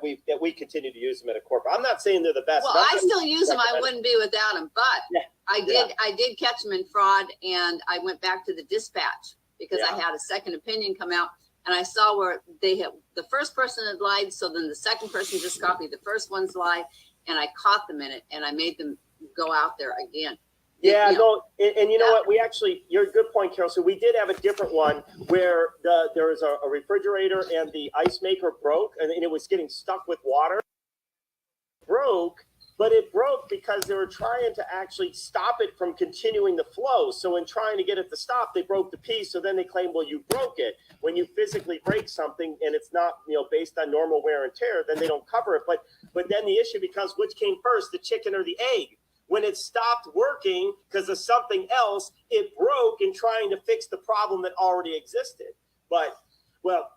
we continue to use them at a corporate. I'm not saying they're the best. Well, I still use them. I wouldn't be without them, but Yeah. I did catch them in fraud, and I went back to the dispatch because I Yeah. had a second opinion come out, and I saw where the first person had lied. So then the second person just copied the first one's lie, and I caught them in it, and I made them go out there again. Yeah, You know, no, and you know what? We actually, you're a good point, Carol. So we did have a different one where there was a refrigerator and the ice maker broke, and it was getting stuck with water. Broke, but it broke because they were trying to actually stop it from continuing the flow. So in trying to get it to stop, they broke the piece. So then they claim, well, you broke it. When you physically break something and it's not, based on normal wear and tear, then they don't cover it. But then the issue becomes which came first, the chicken or the egg? When it stopped working because of something else, it broke in trying to fix the problem that already existed. But, well,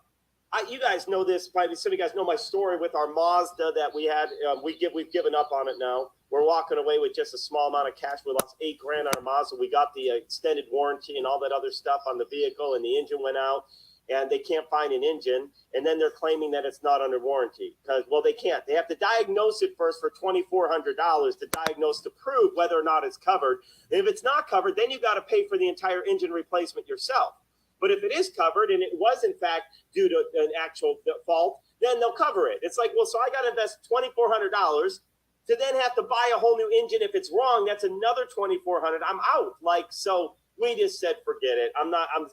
you guys know this. Probably some of you guys know my story with our Mazda that we had. We've given up on it now. We're walking away with just a small amount of cash. We lost $8,000 on our Mazda. We got the extended warranty and all that other stuff on the vehicle, and the engine went out, and they can't find an engine. And then they're claiming that it's not under warranty because, well, they can't. They have to diagnose it first for $2,400 to diagnose to prove whether or not it's covered. If it's not covered, then you got to pay for the entire engine replacement yourself. But if it is covered and it was in fact due to an actual fault, then they'll cover it. It's like, well, so I got to invest $2,400 to then have to buy a whole new engine. If it's wrong, that's another $2,400. I'm out. So we just said, forget it.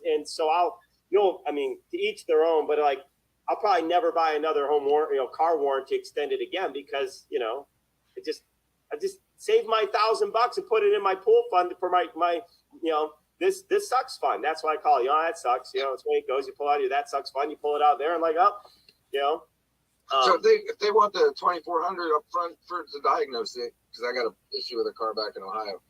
And so to each their own, but I'll probably never buy another car warranty extended again because, I just saved my $1,000 and put it in my pool fund for my this sucks fun. That's why I call it. That sucks. It's the way it goes. You pull out that sucks fun. You pull it out there and So if they want the $2,400 up front to diagnose it, because I got an issue with a car back in Ohio,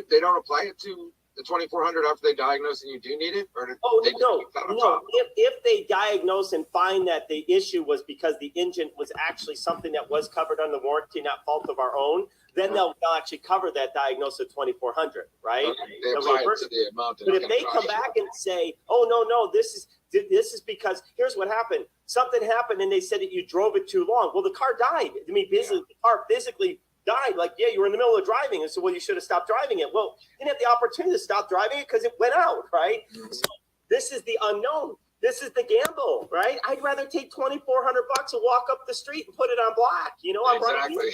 they don't apply it to the $2,400 after they diagnose and you do need it, or no. If they diagnose and find that the issue was because the engine was actually something that was covered under warranty, not fault of our own, then they'll actually cover that diagnosis at $2,400, right? Okay. They apply it to the amount. But if they come back and say, "Oh no, this is because here's what happened. Something happened, and they said that you drove it too long." Well, the car died. The car physically died. You were in the middle of driving, and so you should have stopped driving it. Well, you didn't have the opportunity to stop driving it because it went out, right? Mm-hmm. So this is the unknown. This is the gamble, right? I'd rather take $2,400 and walk up the street and put it on black. I'm Exactly.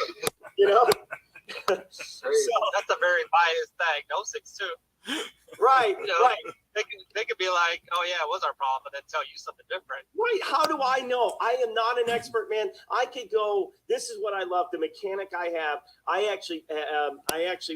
right. So that's a very biased diagnosis too. Right, right. They could be like, "Oh yeah, it was our problem," but then tell you something different. Right. How do I know? I am not an expert, man. I could go. This is what I love. The mechanic I have. I actually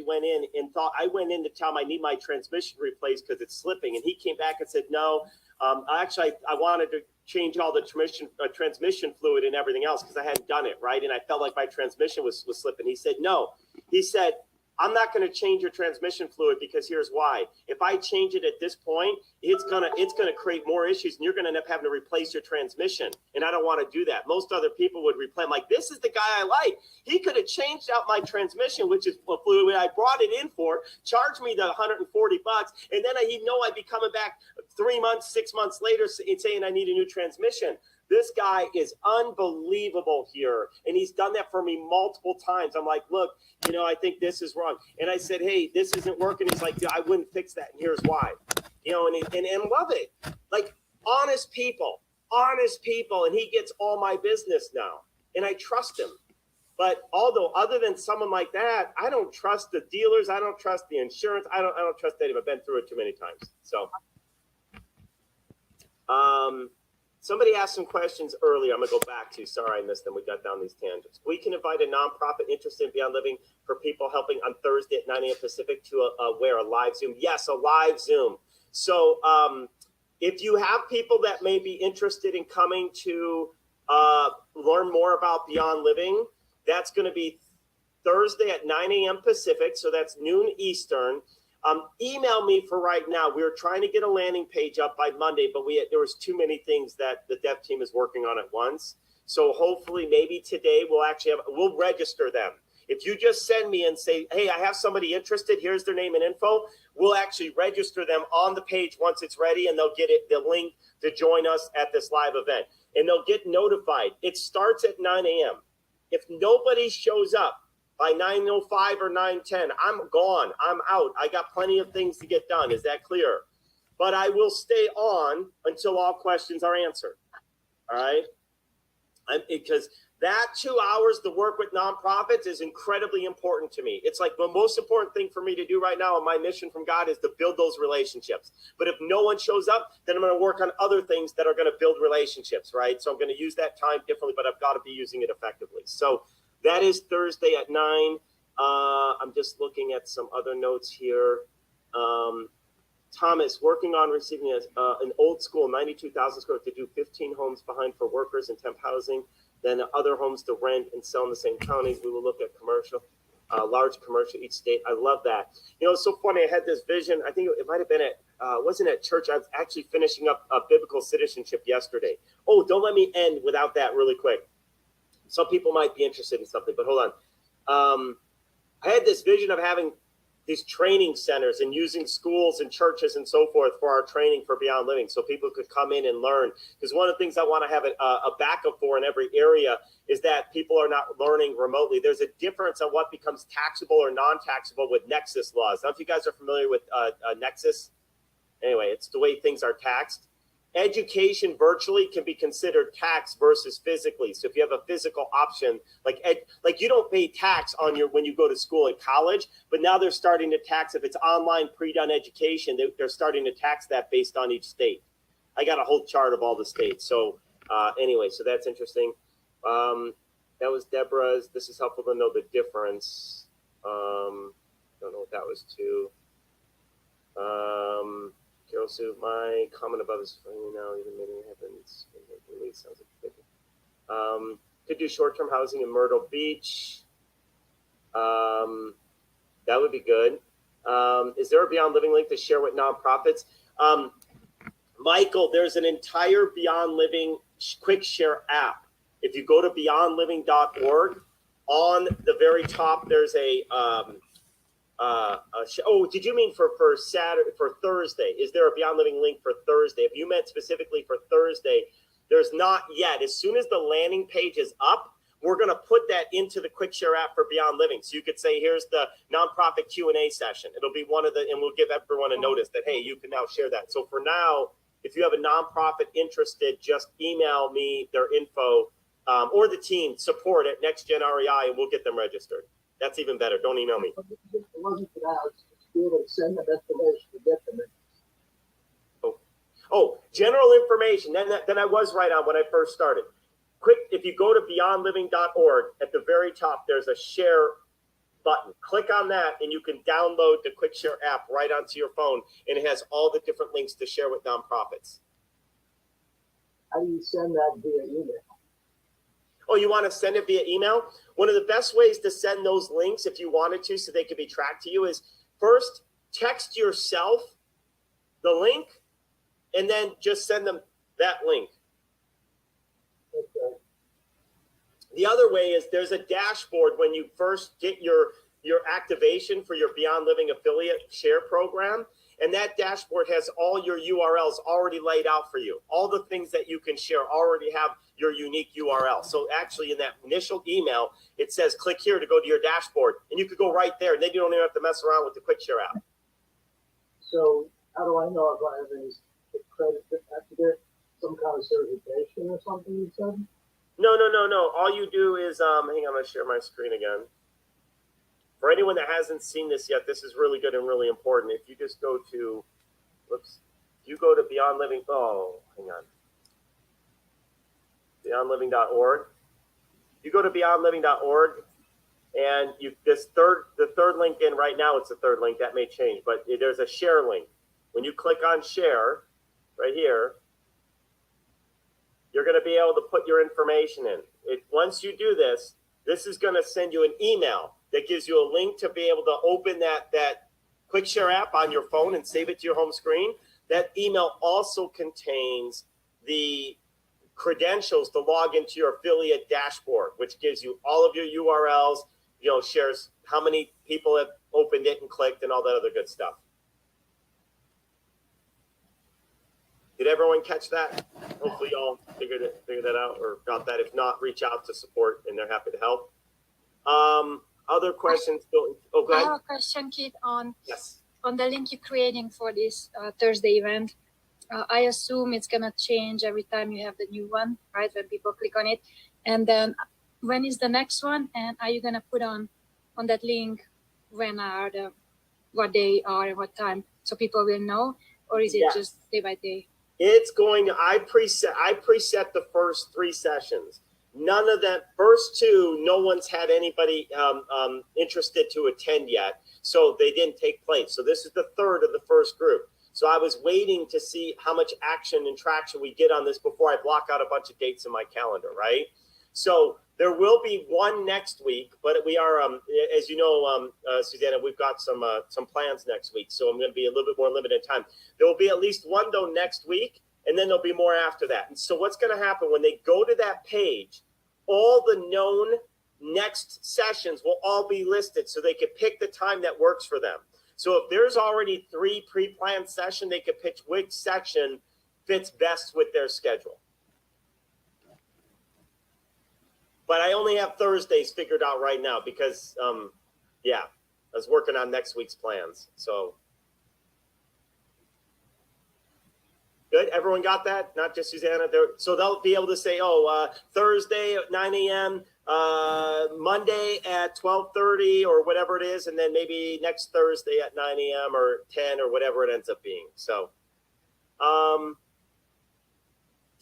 went in and thought I went in to tell him I need my transmission replaced because it's slipping, and he came back and said, "No, I wanted to change all the transmission fluid and everything else because I hadn't done it right, and I felt like my transmission was slipping." He said, "No," he said, "I'm not going to change your transmission fluid because here's why. If I change it at this point, it's gonna create more issues, and you're going to end up having to replace your transmission. And I don't want to do that. Most other people would replace. I'm like, this is the guy I like. He could have changed out my transmission, which is what fluid I brought it in for, charged me the $140, and then he'd know I'd be coming back 3 months, 6 months later saying I need a new transmission." This guy is unbelievable here, and he's done that for me multiple times. I'm like, "Look, I think this is wrong." And I said, "Hey, this isn't working." He's like, "I wouldn't fix that, and here's why." And love it. Like honest people, and he gets all my business now, and I trust him. But although other than someone like that, I don't trust the dealers. I don't trust the insurance. I don't trust anyone. I've been through it too many times. Somebody asked some questions earlier. I'm gonna go back to. Sorry, I missed them. We got down these tangents. We can invite a nonprofit interested in Beyond Living for people helping on Thursday at 9 a.m. Pacific to a live Zoom. Yes, a live Zoom. So if you have people that may be interested in coming to learn more about Beyond Living, that's going to be Thursday at 9 a.m. Pacific. So that's noon Eastern. Email me for right now. We were trying to get a landing page up by Monday, but there was too many things that the dev team is working on at once. So hopefully maybe today we'll register them. If you just send me and say, hey, I have somebody interested, here's their name and info, we'll actually register them on the page once it's ready, and they'll get the link to join us at this live event. And they'll get notified. It starts at 9 a.m. If nobody shows up by 9:05 or 9:10, I'm gone. I'm out. I got plenty of things to get done. Is that clear? But I will stay on until all questions are answered. All right? Because that 2 hours to work with nonprofits is incredibly important to me. It's like the most important thing for me to do right now, and my mission from God is to build those relationships. But if no one shows up, then I'm going to work on other things that are going to build relationships, right? So I'm going to use that time differently, but I've got to be using it effectively. So that is Thursday at 9. I'm just looking at some other notes here. Thomas, working on receiving an old school 92,000 square to do 15 homes behind for workers and temp housing, then other homes to rent and sell in the same counties. We will look at commercial, large commercial each state. I love that. You know, it's so funny. I had this vision. I think it might have been wasn't at church. I was actually finishing up biblical citizenship yesterday. Oh, don't let me end without that really quick. Some people might be interested in something, but hold on. I had this vision of having these training centers and using schools and churches and so forth for our training for Beyond Living, so people could come in and learn. Because one of the things I want to have a backup for in every area is that people are not learning remotely. There's a difference on what becomes taxable or non-taxable with Nexus laws. I don't know if you guys are familiar with Nexus. Anyway, it's the way things are taxed. Education virtually can be considered tax versus physically. So if you have a physical option, like you don't pay tax on when you go to school at college, but now they're starting to tax if it's online pre-done education. They're starting to tax that based on each state. I got a whole chart of all the states. So anyway, so that's interesting. That was Deborah's. This is helpful to know the difference. Don't know what that was too. Carol Sue, my comment above is funny now, even meeting happens. Sounds like could do short-term housing in Myrtle Beach. That would be good. Is there a Beyond Living link to share with nonprofits? Michael, there's an entire Beyond Living quick share app. If you go to beyondliving.org, on the very top, there's a did you mean for Saturday, for Thursday? Is there a Beyond Living link for Thursday? If you meant specifically for Thursday, there's not yet. As soon as the landing page is up, we're going to put that into the quick share app for Beyond Living. So you could say, here's the nonprofit Q&A session. It'll be one of the, and we'll give everyone a notice that, hey, you can now share that. So for now, if you have a nonprofit interested, just email me their info or the team support at NextGen REI, and we'll get them registered. That's even better. Don't email me. It wasn't for that. It's to be able to send them information to get them. Oh, general information. Then I was right on when I first started. Quick, if you go to beyondliving.org, at the very top, there's a share button. Click on that, and you can download the Quick Share app right onto your phone, and it has all the different links to share with nonprofits. How do you send that via email? Oh, you want to send it via email? One of the best ways to send those links, if you wanted to, so they could be tracked to you, is first text yourself the link, and then just send them that link. Okay. The other way is there's a dashboard when you first get your activation for your Beyond Living affiliate share program. And that dashboard has all your URLs already laid out for you. All the things that you can share already have your unique URL. So actually in that initial email, it says, click here to go to your dashboard. And you could go right there. And then you don't even have to mess around with the Quick Share app. So how do I know if I have any credit? I have to get some kind of certification or something, you said? No. All you do is, hang on, I'm going to share my screen again. For anyone that hasn't seen this yet, this is really good and really important. If you just go to, if you go to Beyond Living, oh, hang on. beyondliving.org. You go to beyondliving.org, and the third link in right now, it's the third link. That may change, but there's a share link. When you click on share right here, you're going to be able to put your information in. Once you do this, this is going to send you an email that gives you a link to be able to open that Quick Share app on your phone and save it to your home screen. That email also contains the credentials to log into your affiliate dashboard, which gives you all of your URLs, shares how many people have opened it and clicked and all that other good stuff. Did everyone catch that? Hopefully y'all figured that out or got that. If not, reach out to support and they're happy to help. Other questions? Oh, go ahead. I have a question, Keith, on Yes. on the link you're creating for this Thursday event. I assume it's gonna change every time you have the new one, right? When people click on it, and then when is the next one? And are you gonna put on that link what day are and what time, so people will know, or is it just day by day? It's going to, I preset the first 3 sessions. None of that first 2, no one's had anybody interested to attend yet. So they didn't take place. So this is the 3rd of the first group. So I was waiting to see how much action and traction we get on this before I block out a bunch of dates in my calendar, right? So there will be one next week, but we are, as you know, Susanna, we've got some plans next week. So I'm going to be a little bit more limited time. There will be at least one though next week, and then there'll be more after that. And so what's going to happen when they go to that page, all the known next sessions will all be listed so they can pick the time that works for them. So if there's already 3 pre-planned sessions, they can pick which section fits best with their schedule. But I only have Thursdays figured out right now because, I was working on next week's plans. So good. Everyone got that? Not just Susanna. So they'll be able to say, Thursday at 9 a.m., Monday at 12:30 or whatever it is. And then maybe next Thursday at 9 a.m. or 10 or whatever it ends up being. So,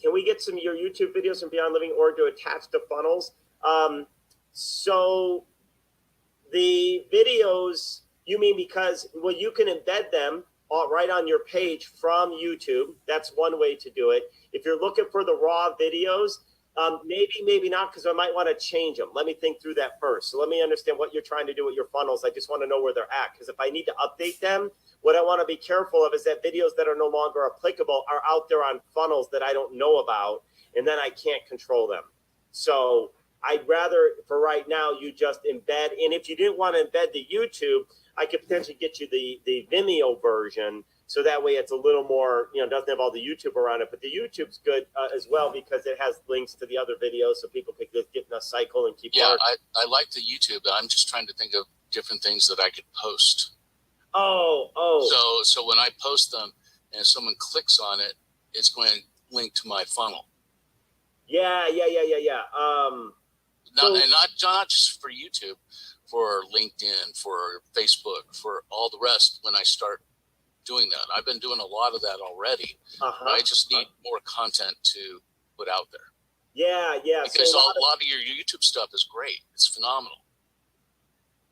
can we get some of your YouTube videos from Beyond Living or to attach to funnels? So the videos, you mean because, you can embed them right on your page from YouTube. That's one way to do it. If you're looking for the raw videos, maybe not, because I might want to change them. Let me think through that first. So let me understand what you're trying to do with your funnels. I just want to know where they're at, because if I need to update them, what I want to be careful of is that videos that are no longer applicable are out there on funnels that I don't know about, and then I can't control them. So I'd rather, for right now, you just embed. And if you didn't want to embed the YouTube, I could potentially get you the Vimeo version. So that way it's a little more, doesn't have all the YouTube around it. But the YouTube's good as well, because it has links to the other videos, so people could just get in a cycle and keep working. I like the YouTube. I'm just trying to think of different things that I could post. So when I post them and someone clicks on it, it's going to link to my funnel. Yeah. Not just for YouTube, for LinkedIn, for Facebook, for all the rest. When I start doing that, I've been doing a lot of that already. I just need more content to put out there. Yeah. Because so a lot of your YouTube stuff is great. It's phenomenal.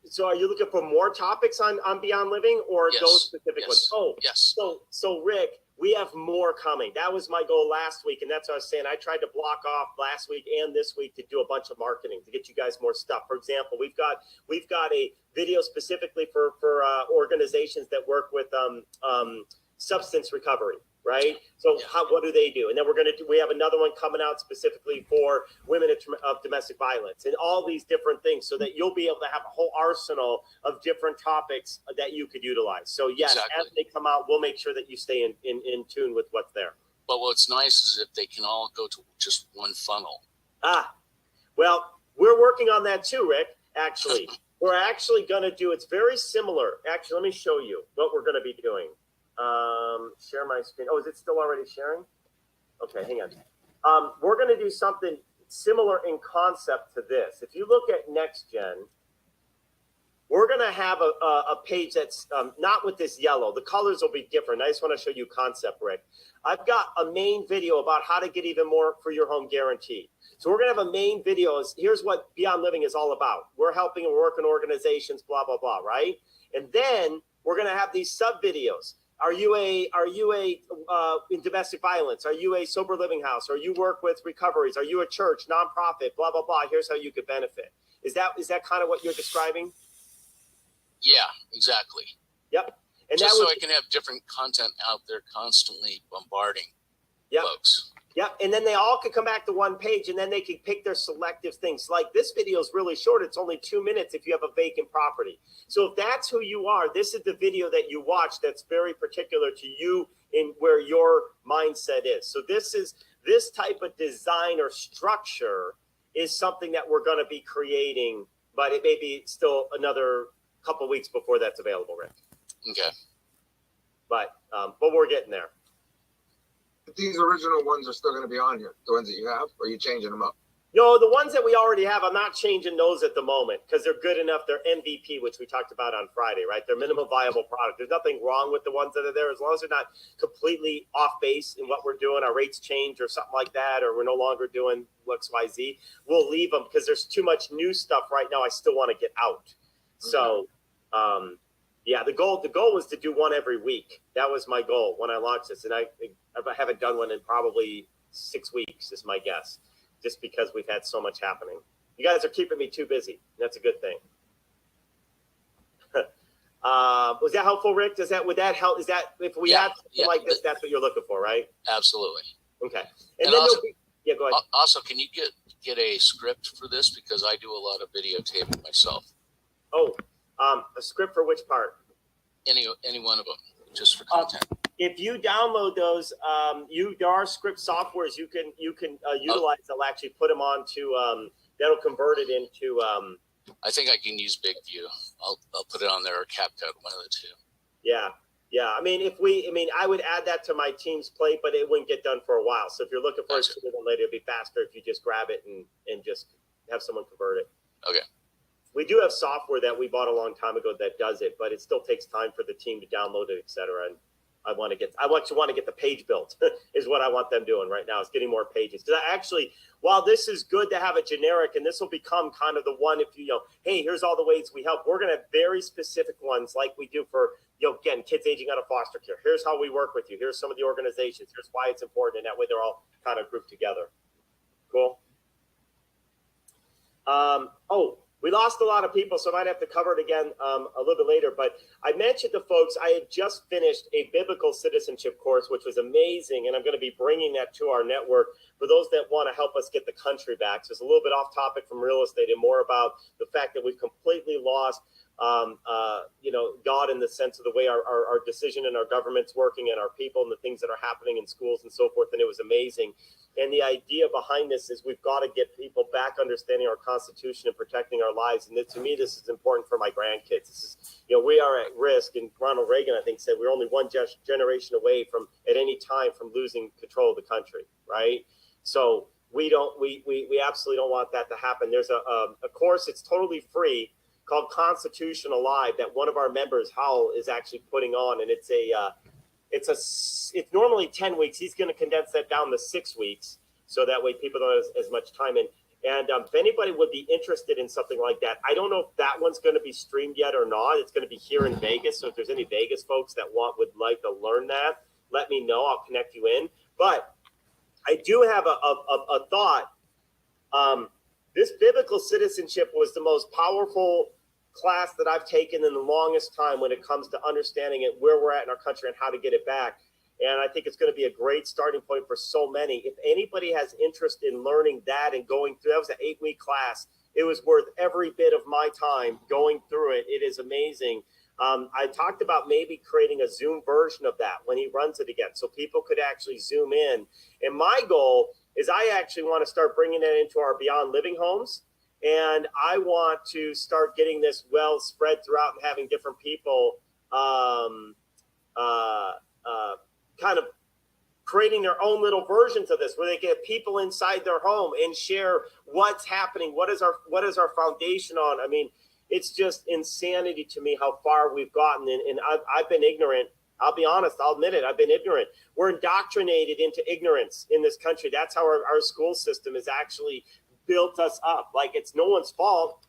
So are you looking for more topics on Beyond Living, or those specific ones? Oh, yes. So Rick, we have more coming. That was my goal last week, and that's what I was saying. I tried to block off last week and this week to do a bunch of marketing to get you guys more stuff. For example, we've got a video specifically for organizations that work with substance recovery, right? So what do they do? And then we have another one coming out specifically for women of domestic violence, and all these different things, so that you'll be able to have a whole arsenal of different topics that you could utilize. So yes, as they come out, we'll make sure that you stay in tune with what's there. But what's nice is if they can all go to just one funnel. Well, we're working on that too, Rick. Actually, we're actually going to do, it's very similar. Actually, let me show you what we're going to be doing. Share my screen. Oh, is it still already sharing? Okay, hang on. We're going to do something similar in concept to this. If you look at NextGen, we're going to have a page that's not with this yellow. The colors will be different. I just want to show you concept, Rick. I've got a main video about how to get even more for your home guarantee. So we're going to have a main video. Here's what Beyond Living is all about. We're helping and working organizations, blah, blah, blah, right? And then we're going to have these sub videos. Are you in domestic violence? Are you a sober living house? Or you work with recoveries? Are you a church, nonprofit, blah, blah, blah? Here's how you could benefit. Is that kind of what you're describing? Yeah, exactly. Yep. And just so I can have different content out there constantly bombarding folks. Yep. And then they all could come back to one page, and then they can pick their selective things. Like this video is really short. It's only 2 minutes if you have a vacant property. So if that's who you are, this is the video that you watch that's very particular to you in where your mindset is. So this type of design or structure is something that we're going to be creating, but it may be still another couple weeks before that's available, Rick. Okay. But we're getting there. These original ones are still going to be on here, the ones that you have, or are you changing them up? No, the ones that we already have, I'm not changing those at the moment because they're good enough. They're MVP, which we talked about on Friday, right? They're minimum viable product. There's nothing wrong with the ones that are there as long as they're not completely off base in what we're doing. Our rates change or something like that, or we're no longer doing XYZ. We'll leave them because there's too much new stuff right now I still want to get out. So, yeah, the goal was to do one every week. That was my goal when I launched this. And I haven't done one in probably 6 weeks is my guess, just because we've had so much happening. You guys are keeping me too busy. That's a good thing. Was that helpful, Rick? Would that help? Is that if we had something like this, that's what you're looking for, right? Absolutely. Okay. And then also, go ahead. Also, can you get a script for this? Because I do a lot of videotaping myself. Oh, a script for which part? Any one of them, just for content. If you download those, there are script softwares you can utilize. They'll actually put them onto. That'll convert it into. I think I can use BigView. I'll put it on there or CapCut, one of the two. Yeah. I mean, I would add that to my team's plate, but it wouldn't get done for a while. So if you're looking for it sooner than later, it'd be faster if you just grab it and just have someone convert it. Okay. We do have software that we bought a long time ago that does it, but it still takes time for the team to download it, et cetera. And I want to get the page built is what I want them doing right now. Is getting more pages. Because while this is good to have a generic, and this will become kind of the one, if hey, here's all the ways we help. We're going to have very specific ones like we do for, again, kids aging out of foster care. Here's how we work with you. Here's some of the organizations. Here's why it's important. And that way they're all kind of grouped together. Cool. We lost a lot of people, so I might have to cover it again a little bit later. But I mentioned to folks I had just finished a biblical citizenship course, which was amazing, and I'm going to be bringing that to our network for those that want to help us get the country back. So it's a little bit off topic from real estate and more about the fact that we've completely lost God in the sense of the way our decision and our government's working and our people and the things that are happening in schools and so forth. And it was amazing. And the idea behind this is we've got to get people back understanding our Constitution and protecting our lives. And to me, this is important for my grandkids. This is, we are at risk. And Ronald Reagan, I think, said we're only one generation away from at any time from losing control of the country. Right. So we absolutely don't want that to happen. There's a course. It's totally free called Constitution Alive that one of our members, Howell, is actually putting on. And it's normally 10 weeks. He's going to condense that down to 6 weeks. So that way people don't have as much time in. And if anybody would be interested in something like that, I don't know if that one's going to be streamed yet or not. It's going to be here in Vegas. So if there's any Vegas folks that would like to learn that, let me know. I'll connect you in. But I do have a thought. This biblical citizenship was the most powerful class that I've taken in the longest time when it comes to understanding it, where we're at in our country and how to get it back. And I think it's going to be a great starting point for so many. If anybody has interest in learning that and going through, that was an 8-week class. It was worth every bit of my time going through it. It is amazing. I talked about maybe creating a Zoom version of that when he runs it again, so people could actually Zoom in. And my goal is I actually want to start bringing that into our Beyond Living homes. And I want to start getting this well spread throughout and having different people kind of creating their own little versions of this where they get people inside their home and share what's happening. What is our foundation on? I mean, it's just insanity to me how far we've gotten. And I've been ignorant. I'll be honest. I'll admit it. I've been ignorant. We're indoctrinated into ignorance in this country. That's how our school system has actually built us up. Like, it's no one's fault.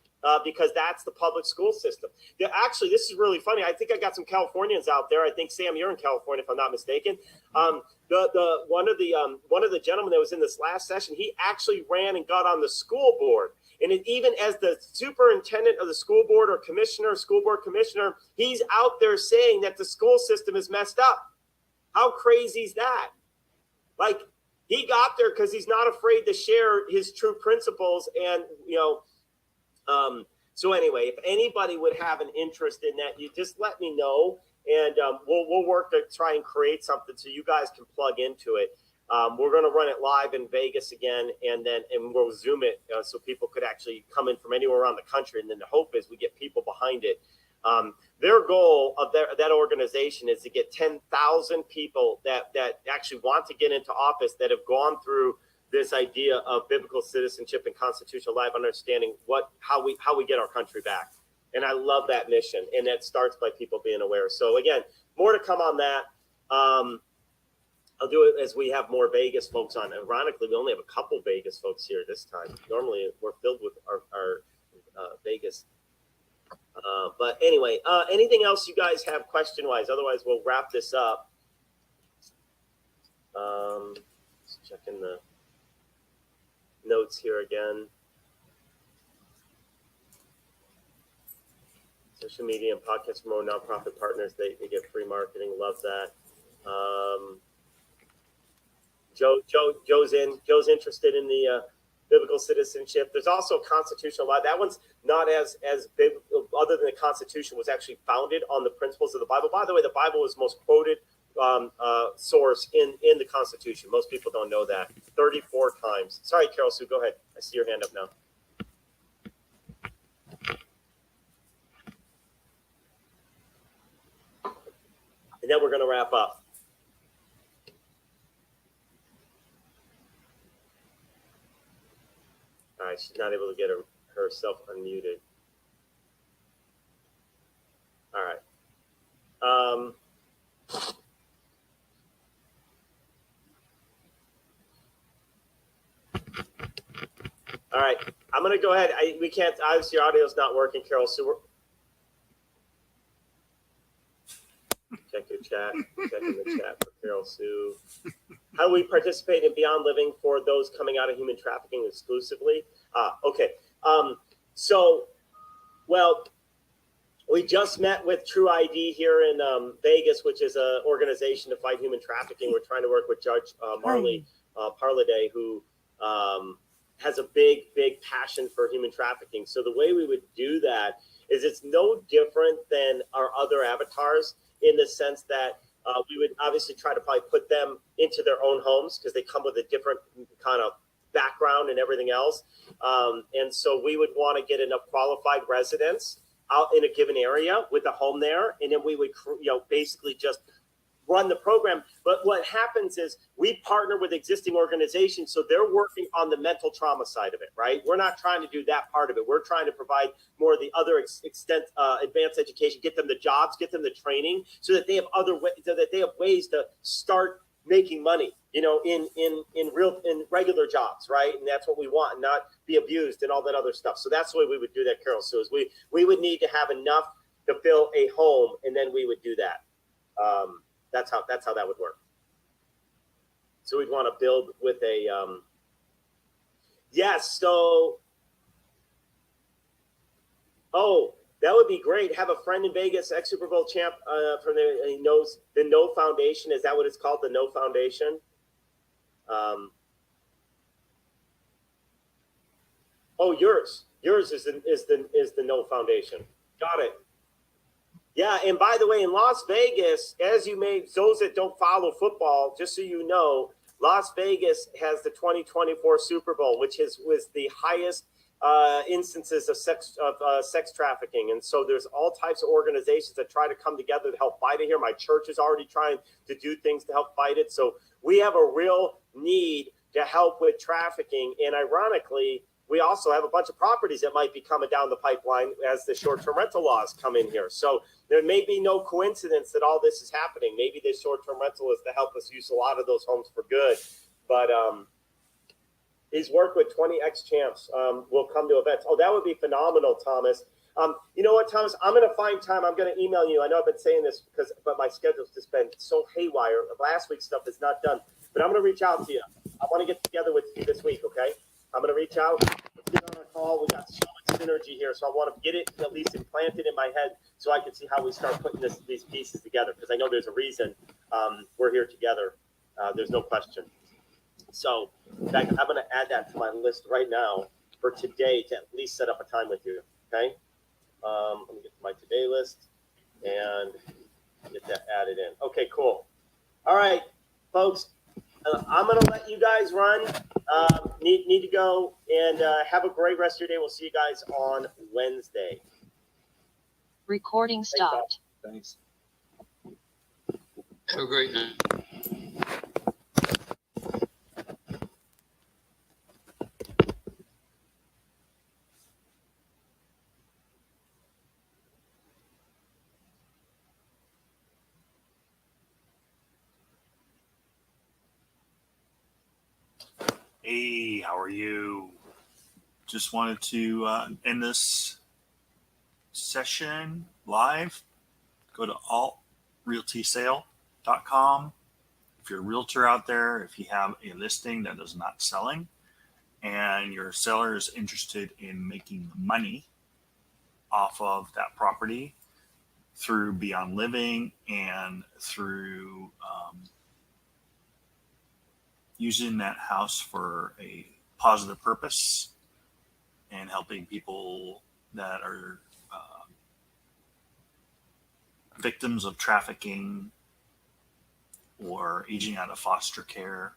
Because that's the public school system. Yeah, actually, this is really funny. I think I got some Californians out there. I think, Sam, you're in California, if I'm not mistaken. One of the gentlemen that was in this last session, he actually ran and got on the school board. And even as the superintendent of the school board or commissioner, school board commissioner, he's out there saying that the school system is messed up. How crazy is that? Like, he got there because he's not afraid to share his true principles. And, so anyway, if anybody would have an interest in that, you just let me know, and we'll work to try and create something so you guys can plug into it. We're going to run it live in Vegas again, and we'll Zoom it so people could actually come in from anywhere around the country. And then the hope is we get people behind it. Their goal of that organization is to get 10,000 people that actually want to get into office, that have gone through this idea of biblical citizenship and constitutional life, understanding how we get our country back. And I love that mission. And that starts by people being aware. So again, more to come on that. I'll do it as we have more Vegas folks on. Ironically, we only have a couple Vegas folks here this time. Normally we're filled with our Vegas. But anyway, anything else you guys have question wise? Otherwise we'll wrap this up. Just checking the notes here again. Social media and podcasts promote nonprofit partners. They get free marketing. Love that. Joe's interested in the biblical citizenship. There's also constitutional law. That one's not as big, other than the Constitution was actually founded on the principles of the Bible. By the way, the Bible is most quoted source in the Constitution. Most people don't know that. 34 times. Sorry, Carol Sue, go ahead. I see your hand up now. And then we're going to wrap up. All right, she's not able to get herself unmuted. All right. All right, I'm going to go ahead. We can't, obviously your audio is not working, Carol. So check your chat. Checking the chat for Carol Sue. How do we participate in Beyond Living for those coming out of human trafficking exclusively? Okay. We just met with True ID here in Vegas, which is an organization to fight human trafficking. We're trying to work with Judge Marley Parladay, who has a big passion for human trafficking. So the way we would do that is it's no different than our other avatars, in the sense that we would obviously try to probably put them into their own homes, because they come with a different kind of background and everything else. And so we would want to get enough qualified residents out in a given area with a home there. And then we would, basically just run the program. But what happens is we partner with existing organizations. So they're working on the mental trauma side of it, right? We're not trying to do that part of it. We're trying to provide more of the other advanced education, get them the jobs, get them the training, so that they have ways to start making money, in regular jobs, right? And that's what we want, and not be abused and all that other stuff. So that's the way we would do that, Carol. So is we would need to have enough to fill a home, and then we would do that. That's how that would work. So we'd want to build with a yes. So that would be great. Have a friend in Vegas, ex Super Bowl champ from there. He knows the No Foundation. Is that what it's called? The No Foundation. Yours is the No Foundation. Got it. Yeah, and by the way, in Las Vegas, those that don't follow football, just so you know, Las Vegas has the 2024 Super Bowl, which was the highest instances of sex trafficking. And so there's all types of organizations that try to come together to help fight it here. My church is already trying to do things to help fight it. So we have a real need to help with trafficking. And ironically, we also have a bunch of properties that might be coming down the pipeline as the short-term rental laws come in here. So there may be no coincidence that all this is happening. Maybe this short-term rental is to help us use a lot of those homes for good. But he's worked with 20 ex-champs will come to events. Oh, that would be phenomenal, Thomas. You know what, Thomas? I'm going to find time. I'm going to email you. I know I've been saying this but my schedule's just been so haywire. Last week's stuff is not done. But I'm going to reach out to you. I want to get together with you this week, okay? I'm going to reach out. Let's get on a call. We got so much synergy here, so I want to get it at least implanted in my head so I can see how we start putting these pieces together, because I know there's a reason we're here together. There's no question. So, in fact, I'm going to add that to my list right now for today to at least set up a time with you, okay? Let me get to my today list and get that added in. Okay, cool. All right, folks. I'm going to let you guys run. Need to go, and have a great rest of your day. We'll see you guys on Wednesday. Recording stopped. Thanks. Have a great night. Hey, how are you? Just wanted to end this session live. Go to altrealtysale.com. If you're a realtor out there, if you have a listing that is not selling and your seller is interested in making money off of that property through Beyond Living and through using that house for a positive purpose and helping people that are victims of trafficking or aging out of foster care,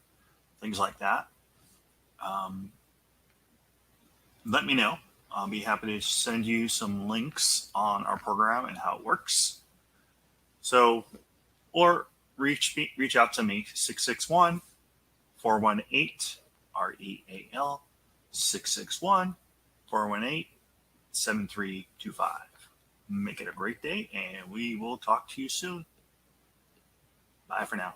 things like that, let me know. I'll be happy to send you some links on our program and how it works. So, or reach out to me, 661-418 REAL, 661-418-7325. Make it a great day, and we will talk to you soon. Bye for now.